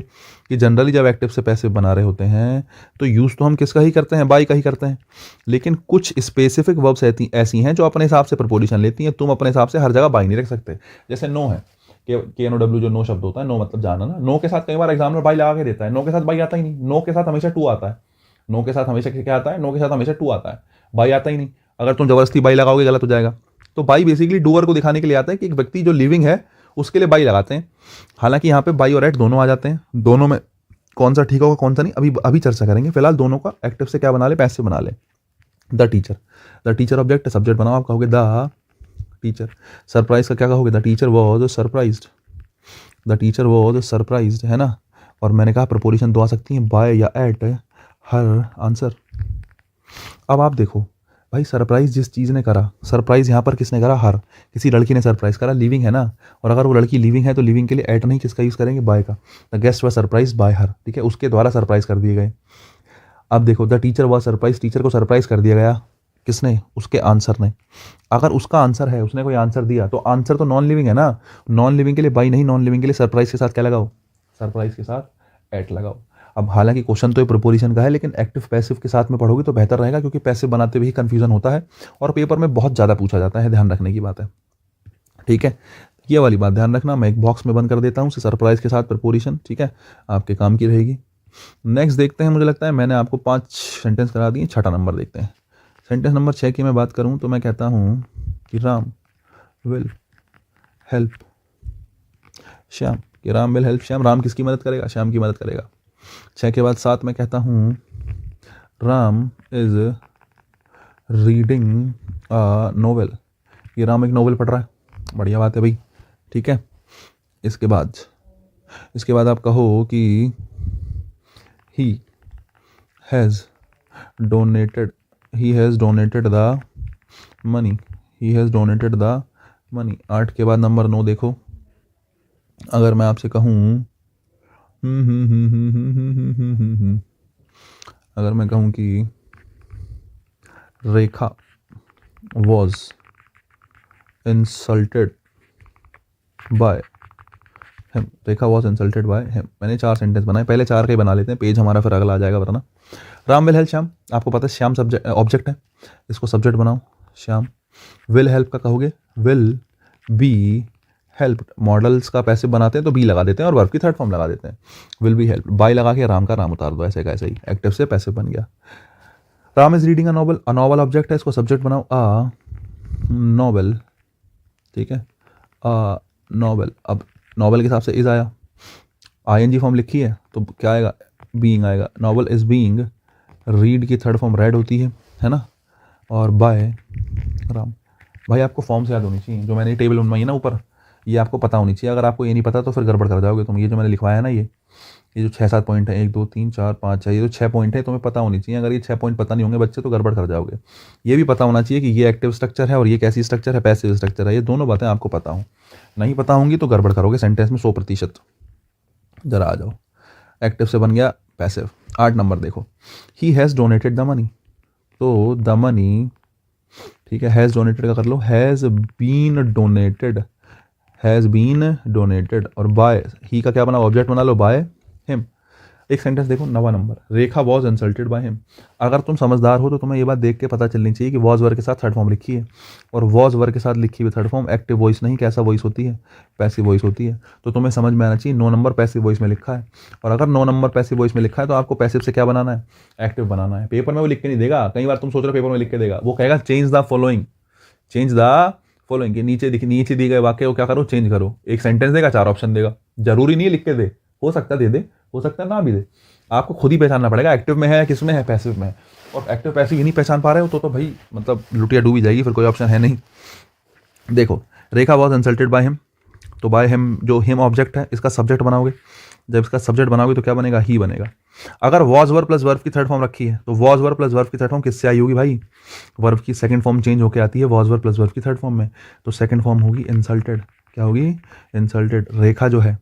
कि जनरली जब एक्टिव से पैसिव बना रहे होते हैं तो यूज़ तो हम किसका ही करते हैं, बाय का ही करते हैं। लेकिन कुछ स्पेसिफिक वर्ब्स ऐसी हैं जो अपने हिसाब से प्रपोजिशन लेती हैं, तुम अपने हिसाब से हर जगह बाय नहीं रख सकते। जैसे नो है, के एन ओ डब्ल्यू, जो नो शब्द होता है, नो मतलब जाना ना, नो के साथ कई बार एग्जामिनर बाय लगा के देता है, नो के साथ बाय आता ही नहीं, नो के साथ हमेशा टू आता है, नो के साथ हमेशा क्या आता है, नो के साथ हमेशा टू आता है, बाय आता ही नहीं। अगर तुम जबरदस्ती बाय लगाओगे गलत हो जाएगा। तो बाई बेसिकली डूअर को दिखाने के लिए आता है कि एक व्यक्ति जो लिविंग है उसके लिए बाई लगाते हैं। हालांकि यहाँ पे बाई और एट दोनों आ जाते हैं, दोनों में कौन सा ठीक होगा कौन सा नहीं अभी अभी चर्चा करेंगे। फिलहाल दोनों का एक्टिव से क्या बना ले, पैसिव बना ले। The teacher, the teacher object है, सब्जेक्ट बनाओ, आप कहोगे द टीचर। सरप्राइज का क्या कहोगे, the teacher was surprised, the teacher was surprised, है ना। और मैंने कहा प्रपोजिशन दो आ सकती हैं, बाय या एट, हर आंसर। अब आप देखो भाई सरप्राइज जिस चीज़ ने करा, सरप्राइज यहाँ पर किसने करा, हर, किसी लड़की ने सरप्राइज करा, लिविंग है ना। और अगर वो लड़की लिविंग है तो लिविंग के लिए एट नहीं, किसका यूज़ करेंगे, बाय का। The guest were surprise by हर, ठीक है, उसके द्वारा सरप्राइज कर दिए गए। अब देखो the teacher were surprise, teacher को सरप्राइज कर दिया गया, किसने, उसके आंसर ने। अगर उसका आंसर है, उसने कोई आंसर दिया, तो आंसर तो नॉन लिविंग है ना, नॉन लिविंग के लिए बाई नहीं, नॉन लिविंग के लिए सरप्राइज के साथ क्या लगाओ, सरप्राइज के साथ एट लगाओ। अब हालांकि क्वेश्चन तो ये प्रोपोजिशन का है, लेकिन एक्टिव पैसिव के साथ में पढ़ोगे तो बेहतर रहेगा, क्योंकि पैसिव बनाते हुए ही कन्फ्यूजन होता है और पेपर में बहुत ज़्यादा पूछा जाता है, ध्यान रखने की बात है, ठीक है। ये वाली बात ध्यान रखना, मैं एक बॉक्स में बंद कर देता हूँ सरप्राइज के साथ प्रपोजिशन, ठीक है, आपके काम की रहेगी। नेक्स्ट देखते हैं, मुझे लगता है मैंने आपको 5 सेंटेंस करा दिए, 6ठा नंबर देखते हैं। सेंटेंस नंबर 6 की मैं बात करूँ तो मैं कहता हूँ कि राम विल हेल्प श्याम, कि राम विल हेल्प श्याम, राम किसकी मदद करेगा, श्याम की मदद करेगा। 6 के बाद 7 में कहता हूँ Ram is reading a novel, ये राम एक नोवेल पढ़ रहा है, बढ़िया बात है भाई, ठीक है। इसके बाद आप कहो कि ही has donated the money, he has donated the money. 8 के बाद नंबर 9 देखो, अगर मैं आपसे कहूँ अगर मैं कहूँ कि Rekha was insulted by him, Rekha was insulted by him. मैंने 4 सेंटेंस बनाए, पहले 4 का ही बना लेते हैं, पेज हमारा फिर अगला आ जाएगा वरना। राम विल हेल्प श्याम, आपको पता है श्याम सब्जेक्ट ऑब्जेक्ट है, इसको सब्जेक्ट बनाओ श्याम। विल हेल्प का कहोगे विल बी हेल्प, मॉडल्स का पैसिव बनाते हैं तो बी लगा देते हैं और वर्ब की थर्ड फॉर्म लगा देते हैं, विल बी हेल्प। बाय लगा के राम का राम उतार दो, ऐसे का ऐसे ही, एक्टिव से पैसिव बन गया। Ram is reading a novel object है, इसको सब्जेक्ट बनाओ अ नॉवल, ठीक है, अ नॉवल। अब नॉवल के हिसाब से इज आया, आईएनजी फॉर्म लिखी है तो क्या आएगा, बीइंग आएगा। नॉवल इज बीइंग रीड की थर्ड फॉर्म रेड होती है ना, और बाय राम। भाई आपको फॉर्म से याद होनी चाहिए, जो मैंने टेबल बनवाई है ना ऊपर, ये आपको पता होनी चाहिए। अगर आपको ये नहीं पता तो फिर गड़बड़ कर जाओगे तुम। ये जो मैंने लिखवाया है ना, ये जो 6-7 पॉइंट है, 1 2 3 4 5 6, ये जो 6 पॉइंट है तुम्हें पता होनी चाहिए। अगर ये 6 पॉइंट पता नहीं होंगे बच्चे तो गड़बड़ कर जाओगे। ये भी पता होना चाहिए कि ये एक्टिव स्ट्रक्चर है और ये कैसी स्ट्रक्चर है, पैसिव स्ट्रक्चर है। ये दोनों बातें आपको पता हो, नहीं पता होंगी तो गड़बड़ करोगे सेंटेंस में 100%। जरा आ जाओ, एक्टिव से बन गया पैसिव। 8 नंबर देखो, he has donated the money, तो द मनी, ठीक है, हैज़ डोनेटेड का कर लो, हैज़ बीन डोनेटेड, और बाय ही का क्या बना, ऑब्जेक्ट बना लो बाय हिम। एक सेंटेंस देखो 9वां number, Rekha was insulted by him. अगर तुम समझदार हो तो तुम्हें ये बात देख के पता चलनी चाहिए कि वॉज वर्ग के साथ थर्ड फॉर्म लिखी है, और वॉज वर्ग के साथ लिखी हुई थर्ड फॉर्म एक्टिव वॉइस नहीं, कैसा वॉइस होती है, पैसिव वॉइस होती है। तो तुम्हें समझ में आना चाहिए 9 नंबर पैसिव वॉइस में लिखा है, और अगर 9 नंबर पैसिव वॉइस में लिखा है तो आपको पैसिव से क्या बनाना है, एक्टिव बनाना है। पेपर में वो लिख के नहीं देगा, कई बार तुम सोच रहे हो पेपर में लिख के देगा, वो कहेगा चेंज द फॉलोइंग के नीचे दिए गए वाक्य को क्या करो, चेंज करो। एक सेंटेंस देगा, 4 ऑप्शन देगा, जरूरी नहीं है लिख के दे, हो सकता है दे दे, हो सकता है ना भी दे। आपको खुद ही पहचानना पड़ेगा एक्टिव में है, किस में है, पैसिव में है। और एक्टिव पैसिव ही नहीं पहचान पा रहे हो तो भाई मतलब लुटिया डूबी जाएगी, फिर कोई ऑप्शन है नहीं। देखो, रेखा वॉज इंसल्टेड बाय हिम, तो बाय हिम जो हिम ऑब्जेक्ट है, इसका सब्जेक्ट बनाओगे। जब इसका सब्जेक्ट बनाओगे तो क्या बनेगा, ही बनेगा। अगर वॉज वर्ब प्लस वर्ब की थर्ड फॉर्म रखी है तो वॉज वर्ब प्लस वर्ब की थर्ड फॉर्म किससे आई होगी भाई, वर्ब की सेकंड फॉर्म चेंज होकर आती है वॉज वर्ब प्लस वर्ब की थर्ड फॉर्म में, तो सेकंड फॉर्म होगी इंसल्टेड। क्या होगी, इंसल्टेड। रेखा जो है,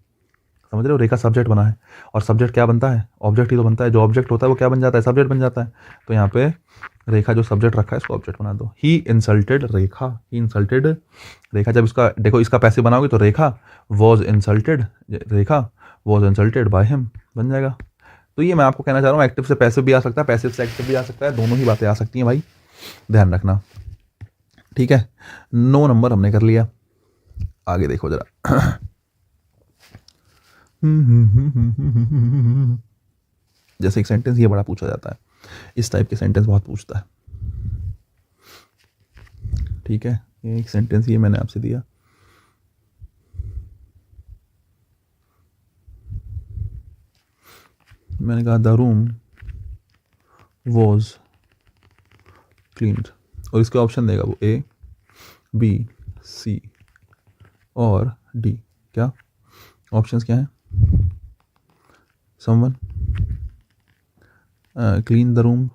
समझ रहे हो, रेखा सब्जेक्ट बना है, और सब्जेक्ट क्या बनता है, ऑब्जेक्ट ही तो बनता है। जो ऑब्जेक्ट होता है वो क्या बन जाता है, सब्जेक्ट बन जाता है। तो यहाँ पे रेखा जो सब्जेक्ट रखा है इसको ऑब्जेक्ट बना दो। ही इंसल्टेड रेखा, ही इंसल्टेड रेखा। जब इसका देखो, इसका पैसिव बनाओगे तो रेखा वॉज इंसल्टेड बाय हिम बन जाएगा। तो ये मैं आपको कहना चाह रहा हूँ, एक्टिव से पैसिव भी आ सकता है, पैसिव से एक्टिव भी आ सकता है, दोनों ही बातें आ सकती हैं भाई, ध्यान रखना, ठीक है। 9 नंबर हमने कर लिया, आगे देखो जरा। जैसे एक सेंटेंस ये बड़ा पूछा जाता है, इस टाइप के सेंटेंस बहुत पूछता है, ठीक है। एक सेंटेंस ये मैंने आपसे दिया, मैंने कहा द रूम वॉज क्लीन्ड, और इसके ऑप्शन देगा वो A, B, C और D। क्या ऑप्शंस क्या हैं, समवन क्लीन द रूम,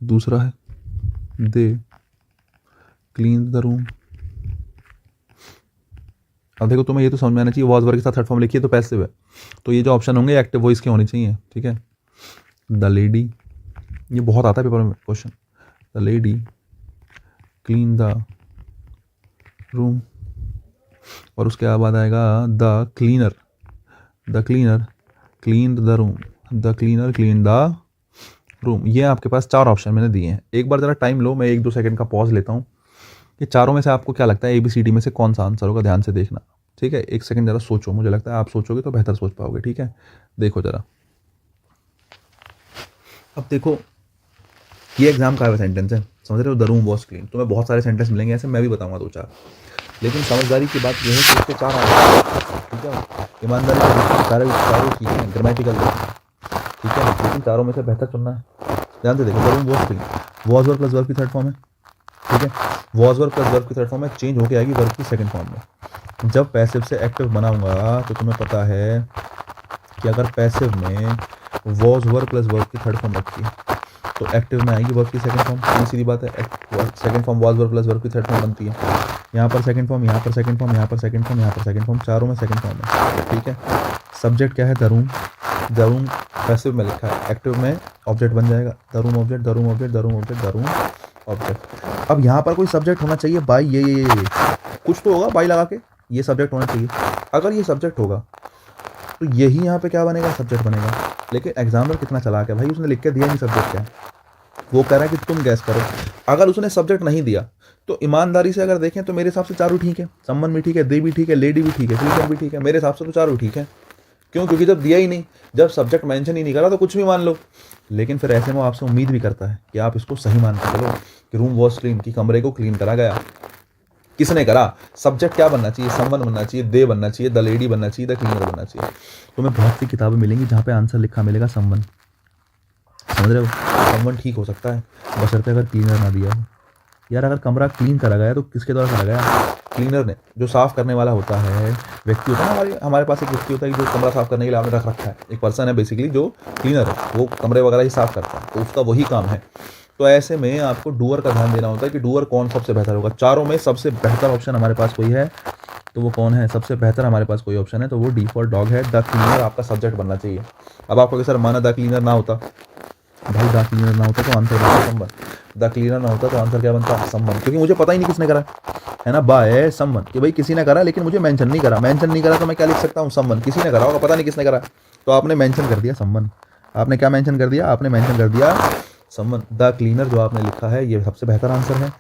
दूसरा है दे क्लीन द रूम। अब देखो, तुम्हें ये तो समझ में आना चाहिए, वॉज वर्ग के साथ थर्ड फॉर्म लिखिए तो पैसिव है, तो ये जो ऑप्शन होंगे एक्टिव वॉइस के होने चाहिए, ठीक है। द लेडी, ये बहुत आता है पेपर में question, the lady clean the room, और उसके बाद आएगा the cleaner cleaned the room, the cleaner clean the room. ये आपके पास 4 ऑप्शन मैंने दिए हैं। एक बार ज़रा टाइम लो, मैं 1-2 सेकंड का पॉज लेता हूँ कि चारों में से आपको क्या लगता है, ABCD में से कौन सा आंसर होगा, ध्यान से देखना, ठीक है। 1 सेकंड ज़रा सोचो, मुझे लगता है आप सोचोगे तो बेहतर सोच पाओगे, ठीक है। देखो ज़रा, अब देखो ये एग्जाम का सेंटेंस है, समझ रहे हो, द रूम वॉज क्लीन। तुम्हें बहुत सारे सेंटेंस मिलेंगे ऐसे, मैं भी बताऊंगा 2-4, लेकिन समझदारी की बात यह है कि इसके 4 आंसर, ठीक है। ईमानदारी से देखिए, सारे सारे ठीक है, ग्रामेटिकल ठीक है, लेकिन चारों में से बेहतर चुनना है। ध्यान से देखो, the room was clean, was verb plus verb की थर्ड फॉर्म है, ठीक है। वॉज वर्ब प्लस वर्ब की थर्ड फॉर्म में चेंज होकर आएगी वर्ब की सेकंड फॉर्म में। जब पैसिव से एक्टिव बनाऊंगा तो तुम्हें पता है कि अगर पैसिव में वॉज वर्ब प्लस वर्ब की थर्ड फॉर्म रखी तो एक्टिव में आएगी वर्ब की सेकंड फॉर्म। सीधी बात है, second form was verb plus verb की थर्ड फॉर्म बनती है। यहाँ पर सेकंड फॉर्म, यहाँ पर सेकंड फॉर्म, यहाँ पर सेकंड फॉर्म, यहाँ पर सेकंड फॉर्म, चारों में सेकंड फॉर्म है, ठीक है। सब्जेक्ट क्या है, the room. The room passive में लिखा है, एक्टिव में ऑब्जेक्ट बन जाएगा, the room object, the room object, the room object, the room object. अब यहाँ पर कोई सब्जेक्ट होना चाहिए बाई, ये कुछ तो होगा बाई लगा के, ये सब्जेक्ट होना चाहिए। अगर ये सब्जेक्ट होगा तो यही यहाँ पे क्या बनेगा, सब्जेक्ट बनेगा। लेकिन एग्जामिनर कितना चलाक है भाई, उसने लिख के दिया नहीं सब्जेक्ट क्या है, वो कह रहा है कि तुम गैस करो। अगर उसने सब्जेक्ट नहीं दिया तो ईमानदारी से अगर देखें तो मेरे हिसाब से चारों ठीक है, सम्मन भी ठीक है, दे भी ठीक है, लेडी भी ठीक है, सिलीकन भी ठीक है, मेरे हिसाब से तो चारों ठीक है। क्यों? क्योंकि जब दिया ही नहीं, जब सब्जेक्ट मेंशन ही नहीं करा तो कुछ भी मान लो। लेकिन फिर ऐसे में आपसे उम्मीद भी करता है कि आप इसको सही मान के चलो कि रूम वॉज क्लीन, की कमरे को क्लीन करा गया। किसने करा? सब्जेक्ट क्या बनना चाहिए, समवन बनना चाहिए, दे बनना चाहिए, द लेडी बनना चाहिए, द क्लीनर बनना चाहिए। तुम्हें बहुत सी किताबें मिलेंगी जहाँ पे आंसर लिखा मिलेगा समवन, समझ रहे हो। समवन ठीक हो सकता है बशर्ते अगर क्लीनर ना दिया हो। यार अगर कमरा क्लीन करा गया तो किसके द्वारा करा गया? क्लीनर ने। जो साफ़ करने वाला होता है, व्यक्ति होता है ना, हमारे पास एक व्यक्ति होता है जो कमरा साफ़ करने के लिए आपने रख रखा है, एक पर्सन है बेसिकली जो क्लीनर है, वो कमरे वगैरह ही साफ़ करता है, तो उसका वही काम है। तो ऐसे में आपको डूअर का ध्यान देना होता है कि डूअर कौन सबसे बेहतर होगा। चारों में सबसे बेहतर ऑप्शन हमारे पास कोई है तो वो कौन है? सबसे बेहतर हमारे पास कोई ऑप्शन है तो वो डी फॉर डॉग है। द क्लीनर आपका सब्जेक्ट बनना चाहिए। अब आपको सर माना द क्लीनर ना होता, भाई द क्लीनर ना होता तो आंसर बनता समवन, द क्लीनर ना होता तो आंसर क्या बनता? समवन। क्योंकि मुझे पता ही नहीं किसने करा है ना, बाय समवन, कि भाई किसी ने करा लेकिन मुझे मेंशन नहीं करा। मेंशन नहीं करा तो मैं क्या लिख सकता हूँ? समवन। किसी ने करा होगा, पता नहीं किसने करा, तो आपने मेंशन कर दिया समवन। आपने क्या मेंशन कर दिया? आपने मेंशन कर दिया समवन। द क्लीनर जो आपने लिखा है ये सबसे बेहतर आंसर है।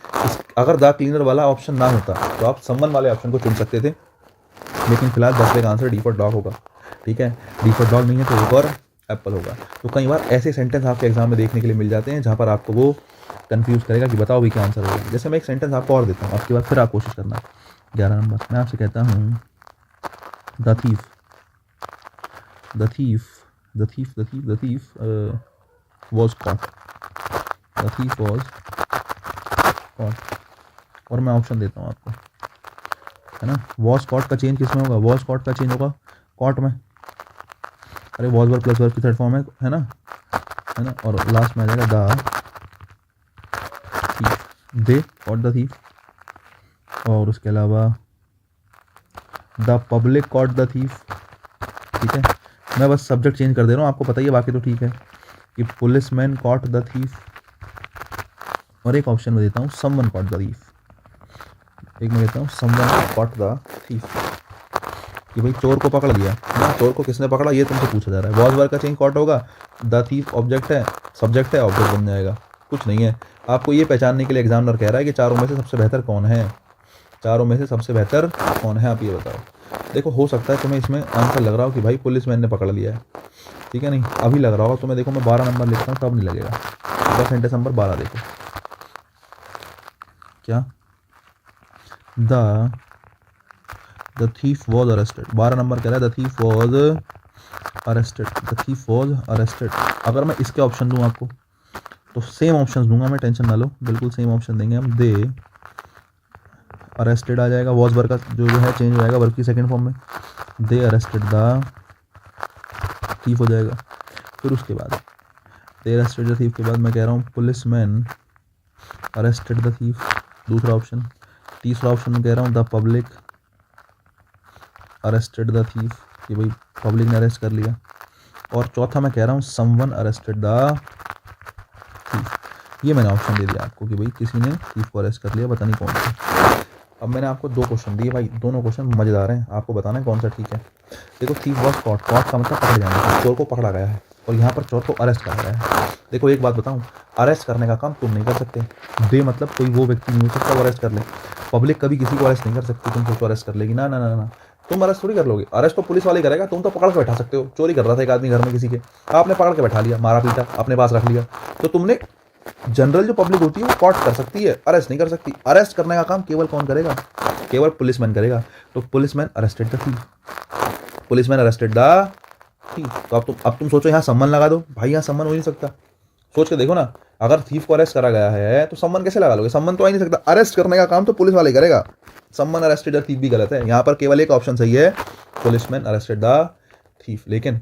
अगर द क्लीनर वाला ऑप्शन ना होता तो आप समवन वाले ऑप्शन को चुन सकते थे, लेकिन फिलहाल 10वें का आंसर डी फॉर डॉग होगा, ठीक है। डी फॉर डॉग नहीं है तो एक और एप्पल होगा। तो कई बार ऐसे सेंटेंस आपके एग्जाम में देखने के लिए मिल जाते हैं जहाँ पर आपको वो कंफ्यूज करेगा कि बताओ भी क्या आंसर होगा। जैसे मैं एक सेंटेंस आपको और देता हूँ, आपके बाद फिर आप कोशिश करना। 11 नंबर मैं आपसे कहता हूँ, the thief, the thief, the thief, the thief, the thief was caught, the thief was caught. और मैं ऑप्शन देता हूँ आपको, है ना। वॉज कॉट का चेंज किस में होगा? वॉज कॉट का चेंज होगा कॉट में। अरे वॉज वर्ब प्लस वर्ब की थर्ड फॉर्म है ना, है ना। और लास्ट में आ जाएगा द थीफ, दे और द थीफ। और उसके अलावा the public caught the thief, ठीक है। मैं बस सब्जेक्ट चेंज कर दे रहा हूँ, आपको पता ही है, बाकी तो ठीक है कि police man caught the thief. और एक ऑप्शन में देता हूँ समवन कॉट द थीफ, एक मैं देता हूँ समवन कॉट द थीफ, कि भाई चोर को पकड़ लिया ना, चोर को किसने पकड़ा ये तुमसे पूछा जा रहा है। वॉज वर्ब का चेंज कॉट होगा, द थीफ ऑब्जेक्ट है, सब्जेक्ट है, ऑब्जेक्ट बन जाएगा, कुछ नहीं है। आपको ये पहचानने के लिए एग्जामिनर कह रहा है कि चारों में से सबसे बेहतर कौन है, चारों में से सबसे बेहतर कौन है, आप ये बताओ। देखो हो सकता है तुम्हें इसमें आंसर लग रहा हो कि भाई पुलिस मैन ने पकड़ लिया है, ठीक है, नहीं अभी लग रहा होगा तुम्हें। देखो मैं 12 नंबर लिखता हूँ तब नहीं लगेगा। बस सेंटेंस नंबर 12 देखो क्या, the thief was arrested. 12 number कह रहा है the thief was arrested, the thief was arrested. अगर मैं इसके ऑप्शन दूँ आपको तो सेम ऑप्शन दूंगा मैं, टेंशन ना लो, बिल्कुल सेम ऑप्शन देंगे हम। दे अरेस्टेड आ जाएगा, वॉज वर्ब का जो है चेंज हो जाएगा वर्ब की सेकंड फॉर्म में, दे अरेस्टेड द थीफ हो जाएगा। फिर उसके बाद दे अरेस्टेड द थीफ के बाद मैं कह रहा हूँ police man arrested the thief, दूसरा ऑप्शन। तीसरा ऑप्शन में कह रहा हूँ the public arrested the thief, कि भाई पब्लिक ने अरेस्ट कर लिया। और चौथा मैं कह रहा हूँ समवन अरेस्टेड द थीफ। ये मैंने ऑप्शन दे दिया आपको कि भाई किसी ने थीफ को अरेस्ट कर लिया, पता नहीं कौन सा। अब मैंने आपको 2 क्वेश्चन दिए भाई, दोनों क्वेश्चन मज़ेदार हैं, आपको बताना है कौन सा ठीक है। देखो थीफ वॉज कॉट, कॉट का मतलब पकड़ जाना, चोर को पकड़ा गया है, और यहाँ पर चोर को अरेस्ट करा गया है। देखो एक बात बताऊँ, अरेस्ट करने का काम तुम नहीं कर सकते। दे मतलब कोई वो व्यक्ति नहीं हो सकता वो अरेस्ट कर ले। पब्लिक कभी किसी को अरेस्ट नहीं कर सकती, तुम सोचो अरेस्ट कर लेगी, ना ना ना ना, तुम अरेस्ट थोड़ी कर लोगे। अरेस्ट तो पुलिस वाले करेगा, तुम तो पकड़ के बैठा सकते हो। चोरी कर रहा था एक आदमी घर में किसी के, आपने पकड़ के बैठा लिया, मारा पीटा, अपने पास रख लिया, तो तुमने जनरल जो पब्लिक होती है वो कॉट कर सकती है, अरेस्ट नहीं कर सकती। अरेस्ट करने का काम केवल कौन करेगा? केवल पुलिसमैन करेगा। तो policeman arrested the thief, policeman arrested the thief. तो अब तुम सोचो यहाँ सम्मन लगा दो, भाई यहाँ सम्मन हो नहीं सकता। सोच के देखो ना, अगर थीफ को अरेस्ट करा गया है तो सम्मन कैसे लगा लोगे? सम्मन तो आ ही नहीं सकता। अरेस्ट करने का काम तो पुलिस वाले करेगा। सम्मन अरेस्टेड द थीफ भी गलत है, यहाँ पर केवल एक ऑप्शन सही है, पुलिसमैन अरेस्टेड द थीफ। लेकिन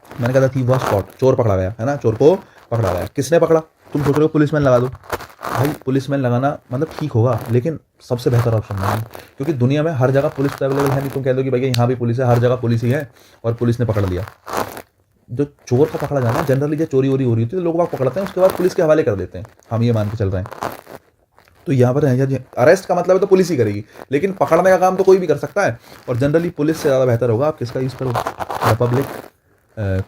मैंने कहा था थीफ वॉज कॉट, चोर पकड़ा गया है ना, चोर को पकड़ा गया। किसने पकड़ा? तुम सोच रहे हो पुलिसमैन लगा दो, भाई पुलिसमैन लगाना मतलब ठीक होगा, लेकिन सबसे बेहतर ऑप्शन नहीं, क्योंकि दुनिया में हर जगह पुलिस अवेलेबल है नहीं। तुम कह दो कि भैया यहाँ भी पुलिस है, हर जगह पुलिस ही है और पुलिस ने पकड़ लिया। जो चोर का पकड़ा जाना है, जनरली जो चोरी वोरी हो रही होती है तो लोग वहाँ पकड़ते हैं, उसके बाद पुलिस के हवाले कर देते हैं, हम ये मान के चल रहे हैं। तो यहाँ पर अरेस्ट का मतलब है तो पुलिस ही करेगी, लेकिन पकड़ने का काम तो कोई भी कर सकता है। और जनरली पुलिस से ज़्यादा बेहतर होगा आप किसका यूज़ करो? The public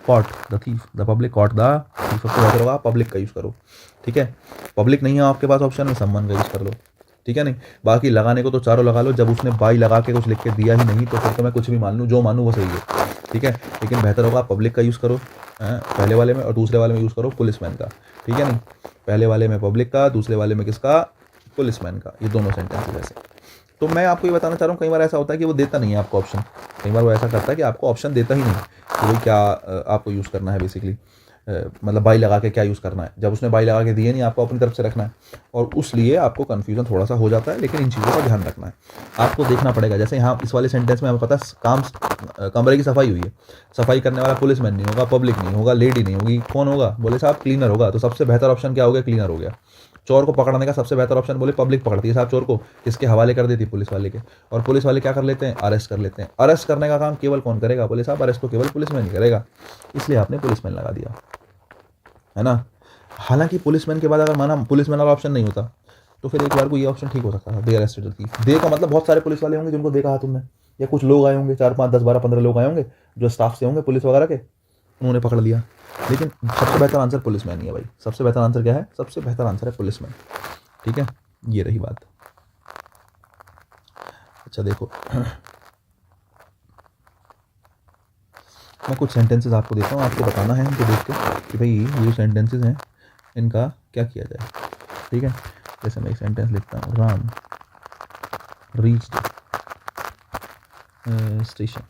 caught the thief, the public caught the thief. सबसे बेहतर होगा आप पब्लिक का यूज़ करो, ठीक है। पब्लिक नहीं है आपके पास ऑप्शन में, सम्मान का यूज़ कर लो, ठीक है। नहीं, बाकी लगाने को तो चारों लगा लो, जब उसने बाई लगा के कुछ लिख के दिया ही नहीं तो फिर तो मैं कुछ भी मान लूँ, जो मानूँ वो सही है, ठीक है। लेकिन बेहतर होगा आप पब्लिक का यूज़ करो पहले वाले में, और दूसरे वाले में यूज़ करो पुलिसमैन का, ठीक है। नहीं, पहले वाले में पब्लिक का, दूसरे वाले में किसका? पुलिसमैन का। ये दोनों सेंटेंस वैसे। तो मैं आपको ये बताना चाह रहा हूँ, कई बार ऐसा होता है कि वो देता नहीं है आपको ऑप्शन, कई बार वो ऐसा करता है कि आपको ऑप्शन देता ही नहीं कि भाई क्या आपको यूज़ करना है बेसिकली, मतलब बाई लगा के क्या यूज़ करना है। जब उसने बाई लगा के दिए नहीं, आपको अपनी तरफ से रखना है, और उसलिए आपको कन्फ्यूजन थोड़ा सा हो जाता है। लेकिन इन चीज़ों का ध्यान रखना है, आपको देखना पड़ेगा। जैसे यहाँ इस वाले सेंटेंस में हमें पता है काम कमरे की सफाई हुई है, सफाई करने वाला पुलिसमैन नहीं होगा, पब्लिक नहीं होगा, लेडी नहीं होगी, कौन होगा? बोले साहब क्लीनर होगा। तो सबसे बेहतर ऑप्शन क्या हो गया? क्लीनर हो गया। चोर को पकड़ने का सबसे बेहतर ऑप्शन बोले पब्लिक पकड़ती है साहब चोर को, किसके हवाले कर देती? पुलिस वाले के। और पुलिस वाले क्या कर लेते हैं? अरेस्ट कर लेते हैं। अरेस्ट करने का काम केवल कौन करेगा? बोले साहब अरेस्ट तो केवल पुलिसमैन ही करेगा, इसलिए आपने पुलिसमैन लगा दिया, है ना। हालांकि पुलिसमैन के बाद अगर माना पुलिसमैन वाला ऑप्शन नहीं होता तो फिर एक बार को ये ऑप्शन ठीक हो सकता था, दे अरेस्टेड द थीफ। दे का मतलब बहुत सारे पुलिस वाले होंगे जिनको देखा तुमने, या कुछ लोग आए होंगे, 4 5 10 12 15 लोग आए होंगे जो स्टाफ से होंगे पुलिस वगैरह के, उन्होंने पकड़ लिया। लेकिन सबसे बेहतर आंसर पुलिसमैन ही है भाई। सबसे बेहतर आंसर क्या है? सबसे बेहतर आंसर है पुलिसमैन, ठीक है। ये रही बात। अच्छा देखो, मैं कुछ सेंटेंसेस आपको देता हूँ, आपको बताना है इनको देख के कि भाई ये जो सेंटेंसेस हैं इनका क्या किया जाए, ठीक है। जैसे मैं एक सेंटेंस लिखता हूँ, Ram reached station,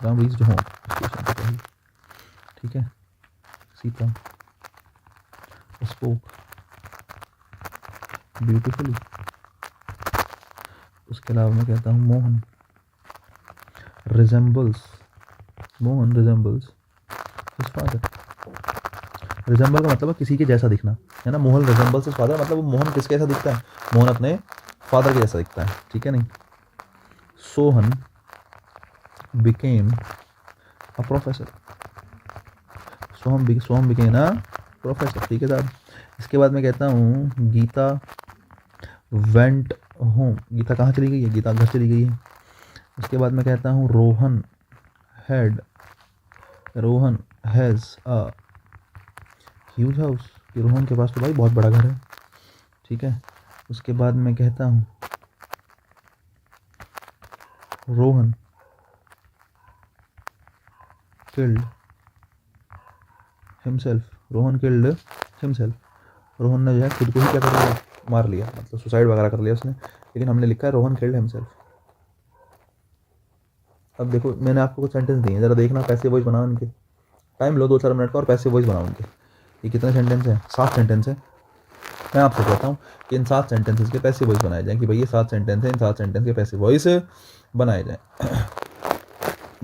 Ram reached home station पे पहले, ठीक है। Sita spoke beautifully. उसके अलावा मैं कहता हूँ Mohan resembles his father. Resemble का मतलब है किसी के जैसा दिखना, है ना। मोहन रिजेंबल्स हिज फादर मतलब मोहन किसके जैसा दिखता है? मोहन अपने फादर के जैसा दिखता है, ठीक है। नहीं, Sohan became a professor, Soham became a professor, ठीक है साहब। इसके बाद मैं कहता हूँ गीता वेंट होम, गीता कहाँ चली गई है? गीता घर चली गई है। उसके बाद मैं कहता हूँ Rohan has a huge house, कि रोहन के पास तो भाई बहुत बड़ा घर है, ठीक है। उसके बाद मैं कहता हूँ रोहन किल्ड हिमसेल्फ, रोहन ने जो है खुद को ही क्या कर लिया? मार लिया, मतलब सुसाइड वगैरह कर लिया उसने, लेकिन हमने लिखा है रोहन किल्ड हिमसेल्फ। अब देखो मैंने आपको कुछ सेंटेंस दिए हैं, ज़रा देखना, पैसे वॉइस बनाओ इनके, टाइम लो 2-4 मिनट का और पैसे वॉइस बनाओ इनके। ये कितने सेंटेंस हैं? 7 सेंटेंस है। मैं आपसे कहता हूँ कि इन 7 सेंटेंसेस के पैसे वॉइस बनाए जाएँ, कि भाई ये 7 सेंटेंस हैं, इन 7 सेंटेंस के पैसे वॉइस बनाए जाएँ।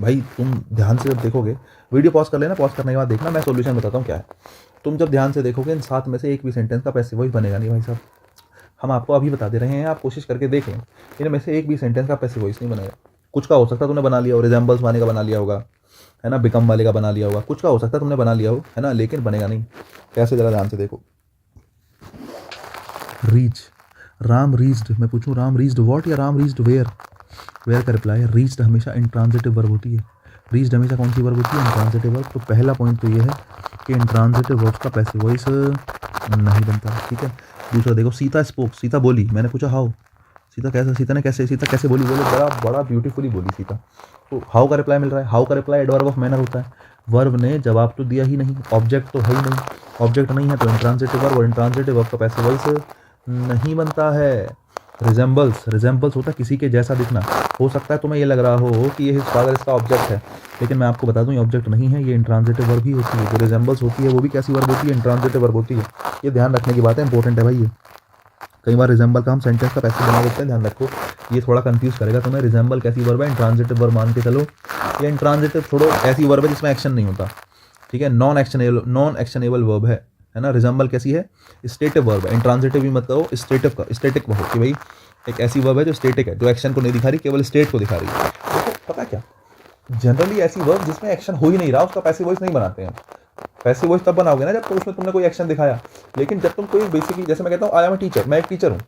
भाई तुम ध्यान से जब देखोगे, वीडियो पॉज कर लेना, पॉज करने के बाद देखना, मैं सॉल्यूशन बताता हूँ क्या है। तुम जब ध्यान से देखोगे इन 7 में से एक भी सेंटेंस का पैसिव वॉइस बनेगा नहीं भाई साहब, हम आपको अभी बता दे रहे हैं, आप कोशिश करके देखें, इनमें से एक भी सेंटेंस का पैसिव वॉइस नहीं बनेगा। कुछ का हो सकता है तुमने बना लिया हो, रिजेंबल्स वाले का बना लिया होगा, है ना, बिकम वाले का बना लिया होगा, कुछ का हो सकता है तुमने बना लिया हो, है ना, लेकिन बनेगा नहीं। कैसे? जरा ध्यान से देखो। रीच, राम रीच्ड, मैं पूछूं राम रीच्ड व्हाट या राम रीच्ड वेयर? वेयर का रिप्लाई है रीच्ड हमेशा इंट्रांजिटिव वर्ब होती है। रीच्ड हमेशा कौन सी वर्ब होती है? Intransitive verb. तो पहला पॉइंट तो ये है कि इंट्रांजिटिव वर्ब्स का पैसिव वॉइस नहीं बनता, ठीक है। दूसरा देखो, सीता स्पोक, सीता बोली, मैंने पूछा हाउ, सीता कैसे बोली? बोले बड़ा ब्यूटीफुली बोली सीता। तो हाउ का रिप्लाई मिल रहा है, हाउ का रिप्लाई एडवर्ब ऑफ मैनर होता है। वर्ब ने जवाब तो दिया ही नहीं, ऑब्जेक्ट तो है ही नहीं, ऑब्जेक्ट नहीं है तो इंट्रांजिटिव वर्ब, और इंट्रांजिटिव वर्ब का पैसिव वॉइस नहीं बनता है। रिजेंबल्स होता है किसी के जैसा दिखना। हो सकता है तुम्हें ये लग रहा हो कि ये हिज फादर इसका ऑब्जेक्ट है, लेकिन मैं आपको बता दूं ये ऑब्जेक्ट नहीं है, ये इंट्रांजिटिव वर्ब ही होती है। जो रिजेंबल्स होती है वो भी कैसी वर्ब होती है? इंट्रांजिटिव वर्ब होती है। ये ध्यान रखने की बात है, इंपॉर्टेंट है भाई ये। कई बार रिजेंबल का हम सेंटेंस का पैसिव बना देते हैं, ध्यान रखो, ये थोड़ा कंफ्यूज करेगा तुम्हें। रिजेंबल कैसी वर्ब है? इंट्रांजिटिव वर्ब मान के चलो। ये इंट्रांजिटिव छोड़ो, ऐसी वर्ब है जिसमें एक्शन नहीं होता, ठीक है, नॉन एक्शनेबल वर्ब है ना। रिजेंबल कैसी है? स्टेटिव वर्ब है। इंट्रांजिटिव भी मतलब स्टेटिक कहो कि भाई एक ऐसी वर्ब है जो स्टेटिक है, जो एक्शन को नहीं दिखा रही, केवल स्टेट को दिखा रही है। देखो पता क्या, जनरली ऐसी वर्ब जिसमें एक्शन हो ही नहीं रहा उसका पैसिव वॉइस नहीं बनाते हैं। पैसिव वॉइस तब बनाओगे ना जब तो उसमें तुमने कोई एक्शन दिखाया। लेकिन जब तुम कोई बेसिकली, जैसे मैं कहता हूँ आई एम अ टीचर, मैं एक टीचर हूँ,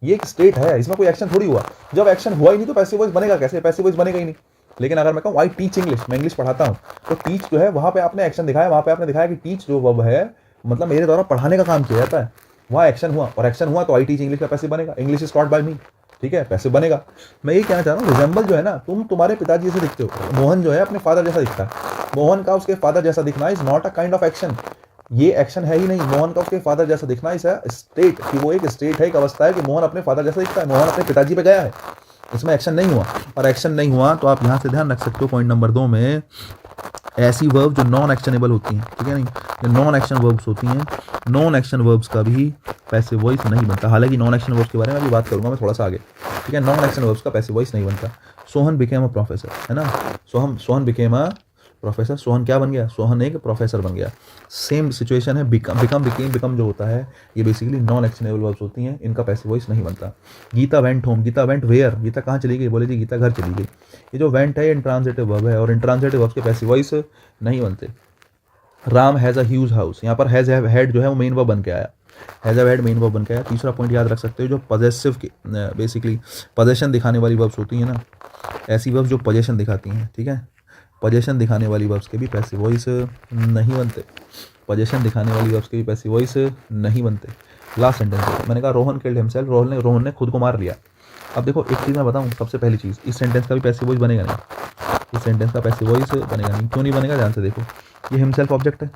ये एक स्टेट है, इसमें कोई एक्शन थोड़ी हुआ। जब एक्शन हुआ ही नहीं तो पैसिव वॉइस बनेगा कैसे? पैसिव वॉइस बनेगा ही नहीं। लेकिन अगर मैं कहूँ आई टीच इंग्लिश, मैं इंग्लिश पढ़ाता हूँ, तो टीच जो है वहाँ पे आपने एक्शन दिखाया, वहाँ पे आपने दिखाया कि टीच जो वर्ब है मतलब मेरे द्वारा पढ़ाने का काम किया जाता है, वहाँ एक्शन हुआ, और एक्शन हुआ तो आई टीच इंग्लिश का पैसिव बनेगा। इंग्लिश इज टॉट बाय मी, ठीक है, पैसिव बनेगा। मैं ये कहना चाह रहा हूँ, रिजेंबल जो है ना, तुम तुम्हारे पिताजी जैसे दिखते हो, मोहन जो है अपने फादर जैसा दिखता है, मोहन का उसके फादर जैसा दिखना is not a kind of action. ये एक्शन है ही नहीं। मोहन का उसके फादर जैसा दिखना इस स्टेट, कि वो एक स्टेट है, एक अवस्था है कि मोहन अपने फादर जैसा दिखता है, मोहन अपने पिताजी पे गया है, इसमें एक्शन नहीं हुआ। और एक्शन नहीं हुआ तो आप यहाँ से ध्यान रख सकते हो पॉइंट नंबर 2 में, ऐसी वर्ब जो नॉन एक्शनेबल होती हैं, ठीक है नहीं, जो नॉन एक्शन वर्ब्स होती हैं, नॉन एक्शन वर्ब्स का भी पैसिव वॉइस नहीं बनता। हालांकि नॉन एक्शन वर्ब्स के बारे में अभी बात करूंगा मैं थोड़ा सा आगे, ठीक है। नॉन एक्शन वर्ब्स का पैसिव वॉइस नहीं बनता। सोहन बिकेम अ प्रोफेसर, है ना, Sohan became a professor, Sohan क्या बन गया? सोहन एक प्रोफेसर बन गया। सेम सिचुएशन है, बिकम जो होता है, ये बेसिकली नॉन एक्शनेबल वर्ब्स होती हैं, इनका पैसिव वॉइस नहीं बनता। Gita went home, Gita went where, Gita कहाँ चली गई? बोले जी गीता घर चली गई। ये जो वेंट है इंट्रांजिटिव वर्ब है, और इंट्रांजिटिव वर्ब्स के पैसिव वॉइस नहीं बनते। Ram has a huge house, यहाँ पर हैज़ हैड जो है वो मेन वर्ब बन के आया, हैज़ हैड मेन वर्ब बन के आया। तीसरा पॉइंट याद रख सकते हो, जो पॉजेसिव की बेसिकली पोजेशन दिखाने वाली वर्ब्स होती हैं ना, ऐसी वर्ब्स जो पोजेशन दिखाती हैं, ठीक है, पोजेशन दिखाने वाली वर्ब्स के भी पैसिव वॉइस नहीं बनते। पोजेशन दिखाने वाली वर्ब्स के भी पैसिव वॉइस नहीं बनते। लास्ट सेंटेंस मैंने कहा रोहन किल्ड हिमसेल्फ, रोहन ने खुद को मार लिया। अब देखो एक चीज़ मैं बताऊँ, सबसे पहली चीज़, इस सेंटेंस का भी पैसिव वॉइस बनेगा नहीं, इस सेंटेंस का पैसिव वॉइस बनेगा नहीं। क्यों नहीं बनेगा? ध्यान से देखो, ये हिमसेल्फ ऑब्जेक्ट है,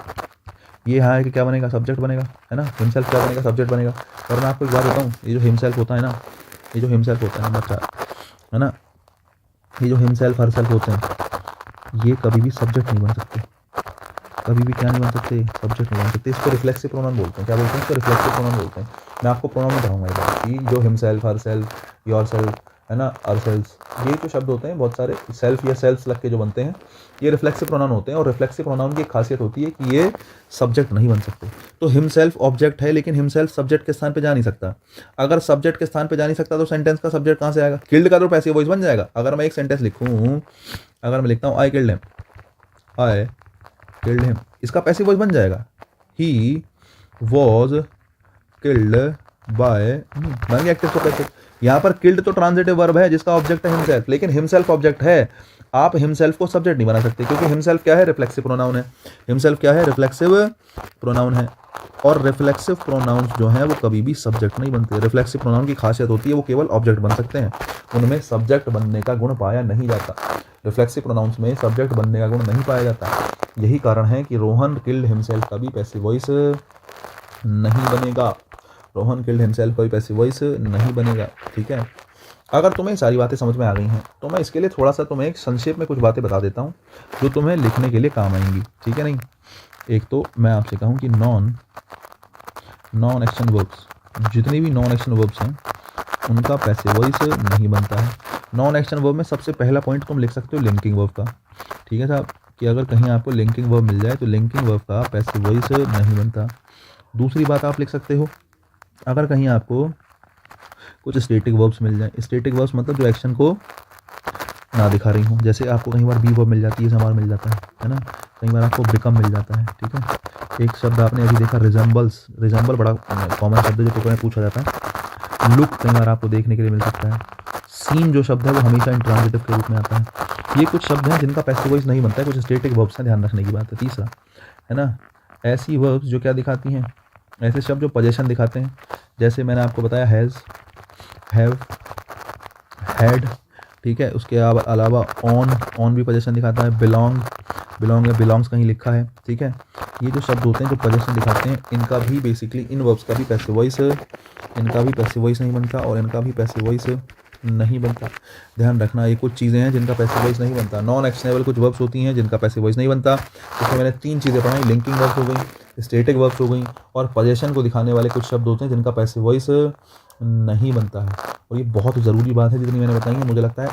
ये यहाँ है कि क्या बनेगा? सब्जेक्ट बनेगा, है ना। हिमसेल्फ क्या बनेगा? सब्जेक्ट बनेगा। और मैं आपको एक बात बताऊँ, ये जो हिमसेल्फ होता है ना, ये जो हिमसेल्फ होता है नंबर 4, है ना, ये जो हिमसेल्फ हरसेल्फ होते हैं, ये कभी भी सब्जेक्ट नहीं बन सकते, कभी भी क्या नहीं बन सकते? सब्जेक्ट नहीं बन सकते। इसको रिफ्लेक्सिव प्रोनाउन बोलते हैं। क्या बोलते हैं? इसको रिफ्लेक्सिव प्रोनाउन बोलते हैं। मैं आपको प्रोनाउन में बताऊंगा एक बार कि जो हिमसेल्फ, हरसेल्फ, योरसेल्फ, है ना, अरसेल्फ, ये जो शब्द होते हैं बहुत सारे सेल्फ या सेल्फ्स लग के जो बनते हैं, ये रिफ्लेक्सिव प्रोनाउन होते हैं। और रिफ्लेक्सिव प्रोनाउन की एक खासियत होती है कि ये सब्जेक्ट नहीं बन सकते। तो हिमसेल्फ ऑब्जेक्ट है, लेकिन हिमसेल्फ सब्जेक्ट के स्थान पे जा नहीं सकता। अगर सब्जेक्ट के स्थान पे जा नहीं सकता तो सेंटेंस का सब्जेक्ट कहाँ से आएगा? किल्ड का तो पैसिव वॉइस बन जाएगा। अगर मैं एक सेंटेंस लिखूँ, अगर मैं लिखता हूँ I killed him, I killed him, इसका पैसिव वॉइस बन जाएगा ही वॉज किल्ड बाय, बन गया एक्टिव तो पैसिव। यहाँ पर किल्ड तो ट्रांजिटिव वर्ब है जिसका ऑब्जेक्ट है हिमसेल्फ, लेकिन हिमसेल्फ ऑब्जेक्ट है। आप हिमसेल्फ को सब्जेक्ट नहीं बना सकते, क्योंकि हिमसेल्फ क्या है? रिफ्लेक्सिव प्रोनाउन है। हिमसेल्फ क्या है? रिफ्लेक्सिव प्रोनाउन है। और रिफ्लेक्सिव प्रोनाउंस जो हैं वो कभी भी सब्जेक्ट नहीं बनते। रिफ्लेक्सिव प्रोनाउन की खासियत होती है वो केवल ऑब्जेक्ट बन सकते हैं, उनमें सब्जेक्ट बनने का गुण पाया नहीं जाता। रिफ्लेक्सिव प्रोनाउंस में सब्जेक्ट बनने का गुण नहीं पाया जाता। यही कारण है कि रोहन किल्ड हिमसेल्फ का भी पैसिव वॉइस नहीं बनेगा। रोहन किल्ड हिमसेल्फ का भी पैसिव वॉइस नहीं बनेगा, ठीक है। अगर तुम्हें सारी बातें समझ में आ गई हैं तो मैं इसके लिए थोड़ा सा तुम्हें एक संक्षेप में कुछ बातें बता देता हूँ जो तुम्हें लिखने के लिए काम आएंगी, ठीक है नहीं। एक तो मैं आपसे कहूँ कि नॉन एक्शन वर्ब्स, जितनी भी नॉन एक्शन वर्ब्स हैं उनका पैसिव वॉइस नहीं बनता है। नॉन एक्शन वर्ब में सबसे पहला पॉइंट तुम लिख सकते हो लिंकिंग वर्ब का, ठीक है साहब, कि अगर कहीं आपको लिंकिंग वर्ब मिल जाए तो लिंकिंग वर्ब का पैसिव वॉइस नहीं बनता। दूसरी बात आप लिख सकते हो, अगर कहीं आपको कुछ स्टैटिक वर्ब्स मिल जाए, स्टैटिक वर्ब्स मतलब जो एक्शन को ना दिखा रही हूँ, जैसे आपको कई बार बी वर्ब मिल जाती है, समार मिल जाता है ना, कई बार आपको बिकम मिल जाता है, ठीक है। एक शब्द आपने अभी देखा रिजेंबल बड़ा कॉमन शब्द है जो पेपर में पूछा जाता है। लुक कई बार आपको देखने के लिए मिल सकता है। सीन जो शब्द है वो हमेशा इंट्रांजिटिव के रूप में आता है। ये कुछ शब्द हैं जिनका पैसिव वॉइस नहीं बनता है, कुछ स्टैटिक वर्ब्स हैं, ध्यान रखने की बात है। तीसरा है ना, ऐसी वर्ब्स जो क्या दिखाती हैं, ऐसे शब्द जो पोजीशन दिखाते हैं, जैसे मैंने आपको बताया हैज़, हैव, हैड, ठीक है। उसके अलावा ऑन भी पोजीशन दिखाता है, बिलोंग, बिलोंग या बिलोंग्स कहीं लिखा है, ठीक है। ये जो शब्द होते हैं जो पोजेशन दिखाते हैं, इनका भी बेसिकली इन वर्ब्स का भी पैसिव वॉइस, इनका भी पैसिव वॉइस नहीं बनता और इनका भी पैसिव वॉइस नहीं बनता। ध्यान रखना, ये कुछ चीज़ें हैं जिनका पैसिव वॉइस नहीं बनता। नॉन एक्शनेबल कुछ वर्ब्स होती हैं जिनका पैसिव वॉइस नहीं बनता। इसमें मैंने 3 चीज़ें पढ़ाई, लिंकिंग वर्ब्स हो गई, स्टैटिक वर्ब्स हो गई, और पोजेशन को दिखाने वाले कुछ शब्द होते हैं जिनका पैसिव वॉइस नहीं बनता है। और ये बहुत ज़रूरी बात है जितनी मैंने बताई है, मुझे लगता है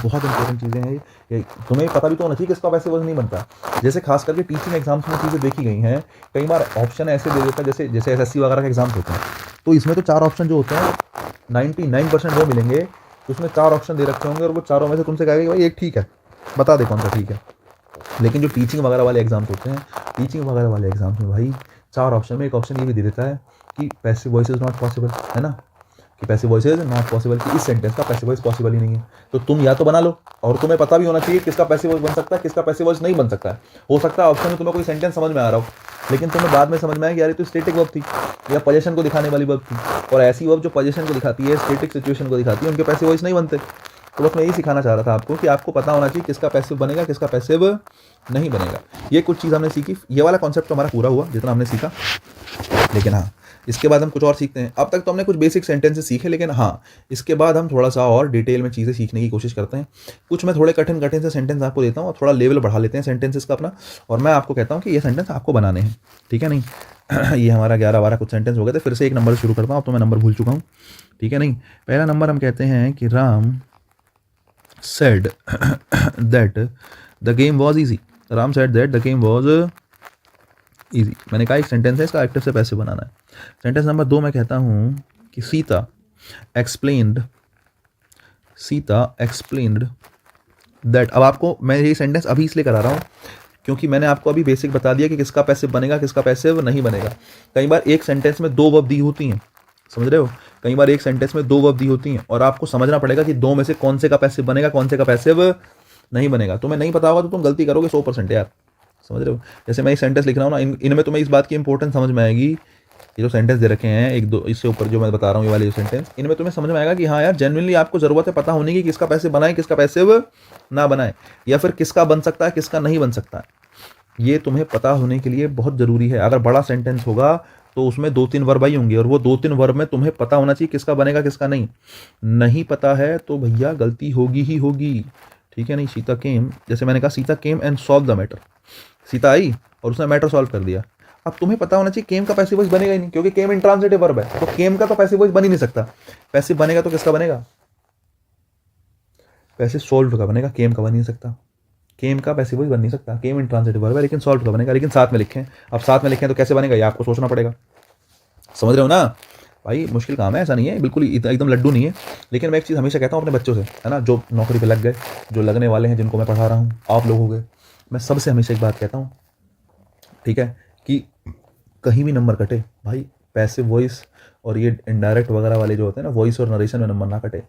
बहुत इंपॉर्टेंट चीज़ें हैं ये। तुम्हें पता भी तो होना चाहिए किसका पैसिव वॉइस नहीं बनता। जैसे खास करके टीचिंग एग्जाम्स में चीज़ें देखी गई हैं, कई बार ऑप्शन ऐसे दे देता है, जैसे जैसे एसएससी वगैरह के एग्जाम्स होते हैं, तो इसमें तो 4 ऑप्शन जो होते हैं 99% वो मिलेंगे, तो उसमें 4 ऑप्शन दे रखे होंगे और वो चारों में से तुमसे कहेगा कि भाई एक ठीक है, बता दे कौन सा ठीक है। लेकिन जो टीचिंग वगैरह वाले एग्जाम्स होते हैं, टीचिंग वगैरह वाले एग्जाम्स में भाई 4 ऑप्शन में एक ऑप्शन ये भी दे देता है कि passive voice is not possible, है ना, कि passive voice is not possible, कि इस सेंटेंस का पैसिव वॉइस पॉसिबल ही नहीं है। तो तुम या तो बना लो, और तुम्हें पता भी होना चाहिए किसका पैसिव वॉइस बन सकता है, किसका पैसिव वॉइस नहीं बन सकता है। हो सकता है ऑप्शन में तुम्हें कोई सेंटेंस समझ में आ रहा हो, लेकिन तुम्हें बाद में समझ में आया कि यार ये तो स्टैटिक वर्ब थी या पोजीशन को दिखाने वाली वर्ब थी, और ऐसी वर्ब जो पोजीशन को दिखाती है, स्टैटिक सिचुएशन को दिखाती है, उनके पैसिव वॉइस नहीं बनते। तो बस मैं यही सिखाना चाह रहा था आपको कि आपको पता होना चाहिए किसका पैसिव बनेगा, किसका पैसिव नहीं बनेगा। ये कुछ चीज़ हमने सीखी, ये वाला कॉन्सेप्ट तो हमारा पूरा हुआ जितना हमने सीखा। लेकिन हाँ, इसके बाद हम कुछ और सीखते हैं। अब तक तो हमने कुछ बेसिक सेंटेंसेस सीखे, लेकिन हाँ, इसके बाद हम थोड़ा सा और डिटेल में चीज़ें सीखने की कोशिश करते हैं। कुछ मैं थोड़े कठिन कठिन से सेंटेंस आपको देता हूँ और थोड़ा लेवल बढ़ा लेते हैं सेंटेंसेस का अपना, और मैं आपको कहता हूँ कि ये सेंटेंस आपको बनाने हैं, ठीक है नहीं। ये हमारा 11-12 कुछ सेंटेंस हो गए थे, फिर से एक नंबर शुरू करता हूँ, अब तो मैं नंबर भूल चुका हूँ, ठीक है नहीं। पहला नंबर हम कहते हैं कि Ram said that the game was easy. Ram said that the game was easy. मैंने कहा एक सेंटेंस है, इसका एक्टिव से पैसिव बनाना है। सेंटेंस नंबर 2 मैं कहता हूँ कि सीता एक्सप्लेन्ड दैट। अब आपको मैं ये सेंटेंस अभी इसलिए करा रहा हूँ क्योंकि मैंने आपको अभी बेसिक बता दिया कि किसका पैसिव बनेगा, किसका पैसिव नहीं बनेगा। कई बार एक सेंटेंस में 2 वर्ब दी होती हैं, समझ रहे हो, कई बार एक सेंटेंस में 2 वर्ब दी होती हैं और आपको समझना पड़ेगा कि 2 में से कौन से का पैसिव बनेगा, कौन से का पैसिव नहीं बनेगा। तुम्हें नहीं पता होगा तो तुम गलती करोगे 100% यार, समझ रहे हो। जैसे मैं एक सेंटेंस लिख रहा हूँ ना, इनमें तुम्हें इस बात की इंपॉर्टेंस समझ में आएगी। ये जो सेंटेंस दे रखे हैं, एक दो इससे ऊपर जो मैं बता रहा हूँ, ये वाले जो सेंटेंस, इनमें तुम्हें समझ में आएगा कि हाँ यार, जेन्युइनली आपको ज़रूरत है पता होने की किसका पैसिव बनाए, किसका पैसिव ना बनाए, या फिर किसका बन सकता है, किसका नहीं बन सकता है। ये तुम्हें पता होने के लिए बहुत ज़रूरी है। अगर बड़ा सेंटेंस होगा तो उसमें 2-3 वर्ब आई होंगी, और वो 2-3 वर्ब में तुम्हें पता होना चाहिए किसका बनेगा, किसका नहीं। नहीं पता है तो भैया गलती होगी ही होगी, ठीक है नहीं। सीता केम, जैसे मैंने कहा, Sita came and solve the matter. Sita आई और उसने मैटर सॉल्व कर दिया। अब तुम्हें पता होना चाहिए केम का पैसिव वॉइस बनेगा ही नहीं, क्योंकि केम इंट्रांजिटिव वर्ब है, तो केम का तो पैसिव वॉइस बन ही नहीं सकता। पैसिव बनेगा तो किसका बनेगा, पैसिव सॉल्व का बनेगा, केम का बन नहीं सकता। केम का पैसिव वॉइस बन नहीं सकता, केम इंट्रांजिटिव वर्ब है, लेकिन सॉल्व का बनेगा, लेकिन साथ में लिखें। अब साथ में लिखें तो कैसे बनेगा, ये आपको सोचना पड़ेगा, समझ रहे हो ना भाई। मुश्किल काम है, ऐसा नहीं है, बिल्कुल एकदम लड्डू नहीं है। लेकिन मैं एक चीज़ हमेशा कहता हूँ अपने बच्चों से, है ना, जो नौकरी पे लग गए, जो लगने वाले हैं, जिनको मैं पढ़ा रहा हूँ, आप लोग हो गए, मैं सबसे हमेशा एक बात कहता हूँ, ठीक है, कि कहीं भी नंबर कटे भाई, पैसिव वॉइस और ये इनडायरेक्ट वगैरह वाले जो होते हैं ना, वॉइस और नरेशन में नंबर ना कटे।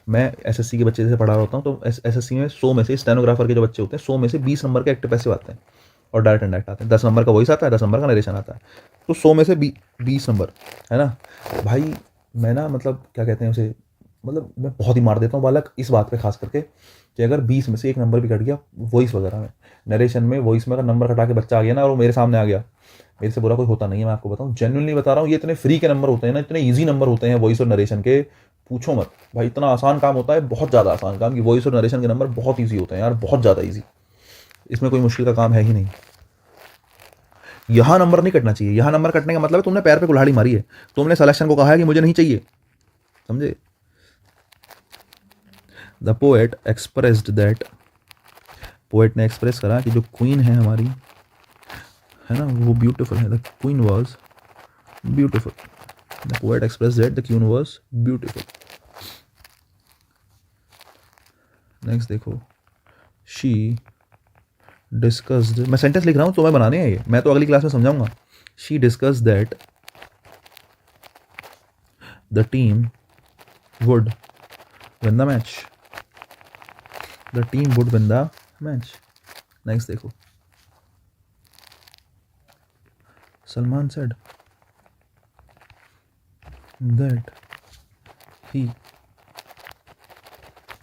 मैं एसएससी के बच्चे जैसे पढ़ा रहा होता हूँ, तो एसएससी में 100 में से, स्टेनोग्राफर के जो बच्चे होते हैं, 100 में से 20 नंबर के एक्टिव पैसिव आते हैं और डायरेक्ट इनडायरेक्ट आते हैं। 10 नंबर का वॉइस आता है, 10 नंबर का नरेशन आता है, तो 100 में से 20 नंबर, है ना भाई। मैं ना, मतलब क्या कहते हैं उसे, मतलब मैं बहुत ही मार देता हूँ बालक इस बात पे, खास करके कि अगर 20 में से एक नंबर भी कट गया वॉइस वगैरह में, नरेशन में, वॉइस में अगर नंबर कटा के बच्चा आ गया ना और वो मेरे सामने आ गया, मेरे से बुरा कोई होता नहीं है, मैं आपको बताऊं, जेन्युइनली बता रहा हूँ। ये इतने फ्री के नंबर होते हैं ना, इतने इजी नंबर होते हैं वॉइस और नरेशन के, पूछो मत भाई, इतना आसान काम होता है, बहुत ज़्यादा आसान काम, कि वॉइस और नरेशन के नंबर बहुत ईजी होते हैं यार, बहुत ज़्यादा ईजी। इसमें कोई मुश्किल का काम है ही नहीं। यहाँ नंबर नहीं कटना चाहिए। यहाँ नंबर कटने का मतलब है तुमने पैर पे कुल्हाड़ी मारी है, तुमने सिलेक्शन को कहा है कि मुझे नहीं चाहिए, समझे। The poet expressed that, poet ने एक्सप्रेस करा कि जो क्वीन है हमारी, है ना, वो ब्यूटीफुल है। The queen was beautiful. The poet express that the queen was beautiful. Next देखो, शी डिस्कस्ड, मैं सेंटेंस लिख रहा हूँ तो मैं बनाने हैं ये, मैं तो अगली क्लास में समझाऊंगा। She discussed that the team would win the match, the team would win the match. Next देखो, Salman said that he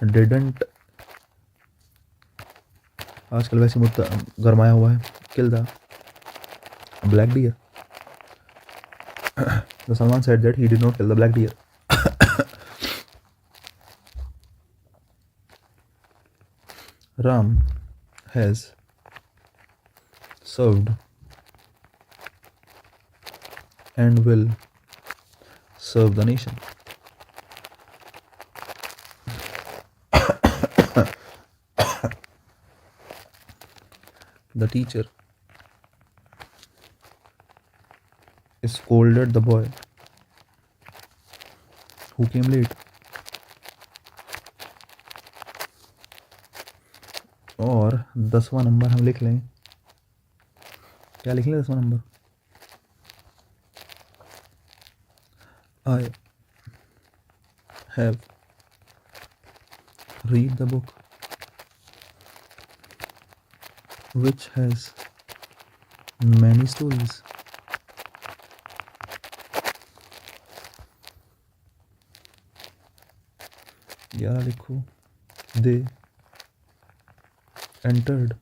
didn't आजकल वैसे मुद्दा गरमाया हुआ है. Kill the black deer. The Salman said that he did not kill the black deer. Ram has served and will serve the nation. The teacher scolded the boy who came late. और 10वां number हम लिख लें. क्या लिख लें 10वां number? I have read the book which has many stories. 11 लिखो. They entered.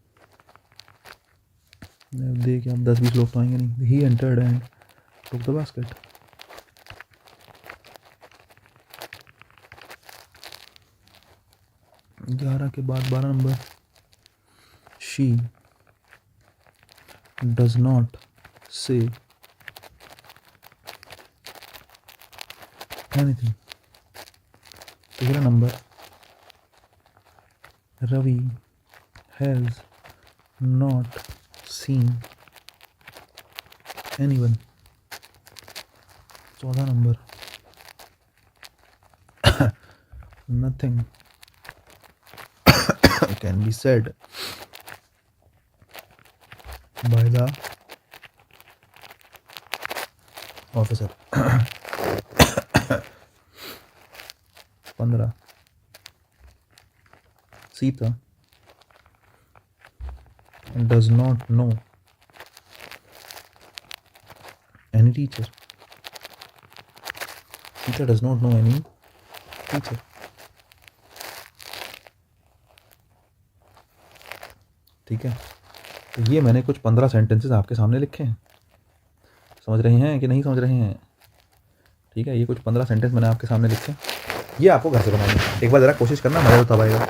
दे क्या 10-20 लोग तो आएंगे नहीं. He entered and took the basket. ग्यारह के बाद 12 number. She does not say anything. 13 number. Ravi has not seen anyone. 14 number. Nothing can be said by the officer. 15. Sita does not know any teacher. Sita does not know any teacher. ठीक है. तो ये मैंने कुछ 15 sentences आपके सामने लिखे हैं. समझ रहे हैं कि नहीं समझ रहे हैं? ठीक है. ये कुछ 15 सेंटेंस मैंने आपके सामने लिखे. ये आपको घर से बनाएंगे. एक बार ज़रा कोशिश करना, मज़ा तो तब आएगा.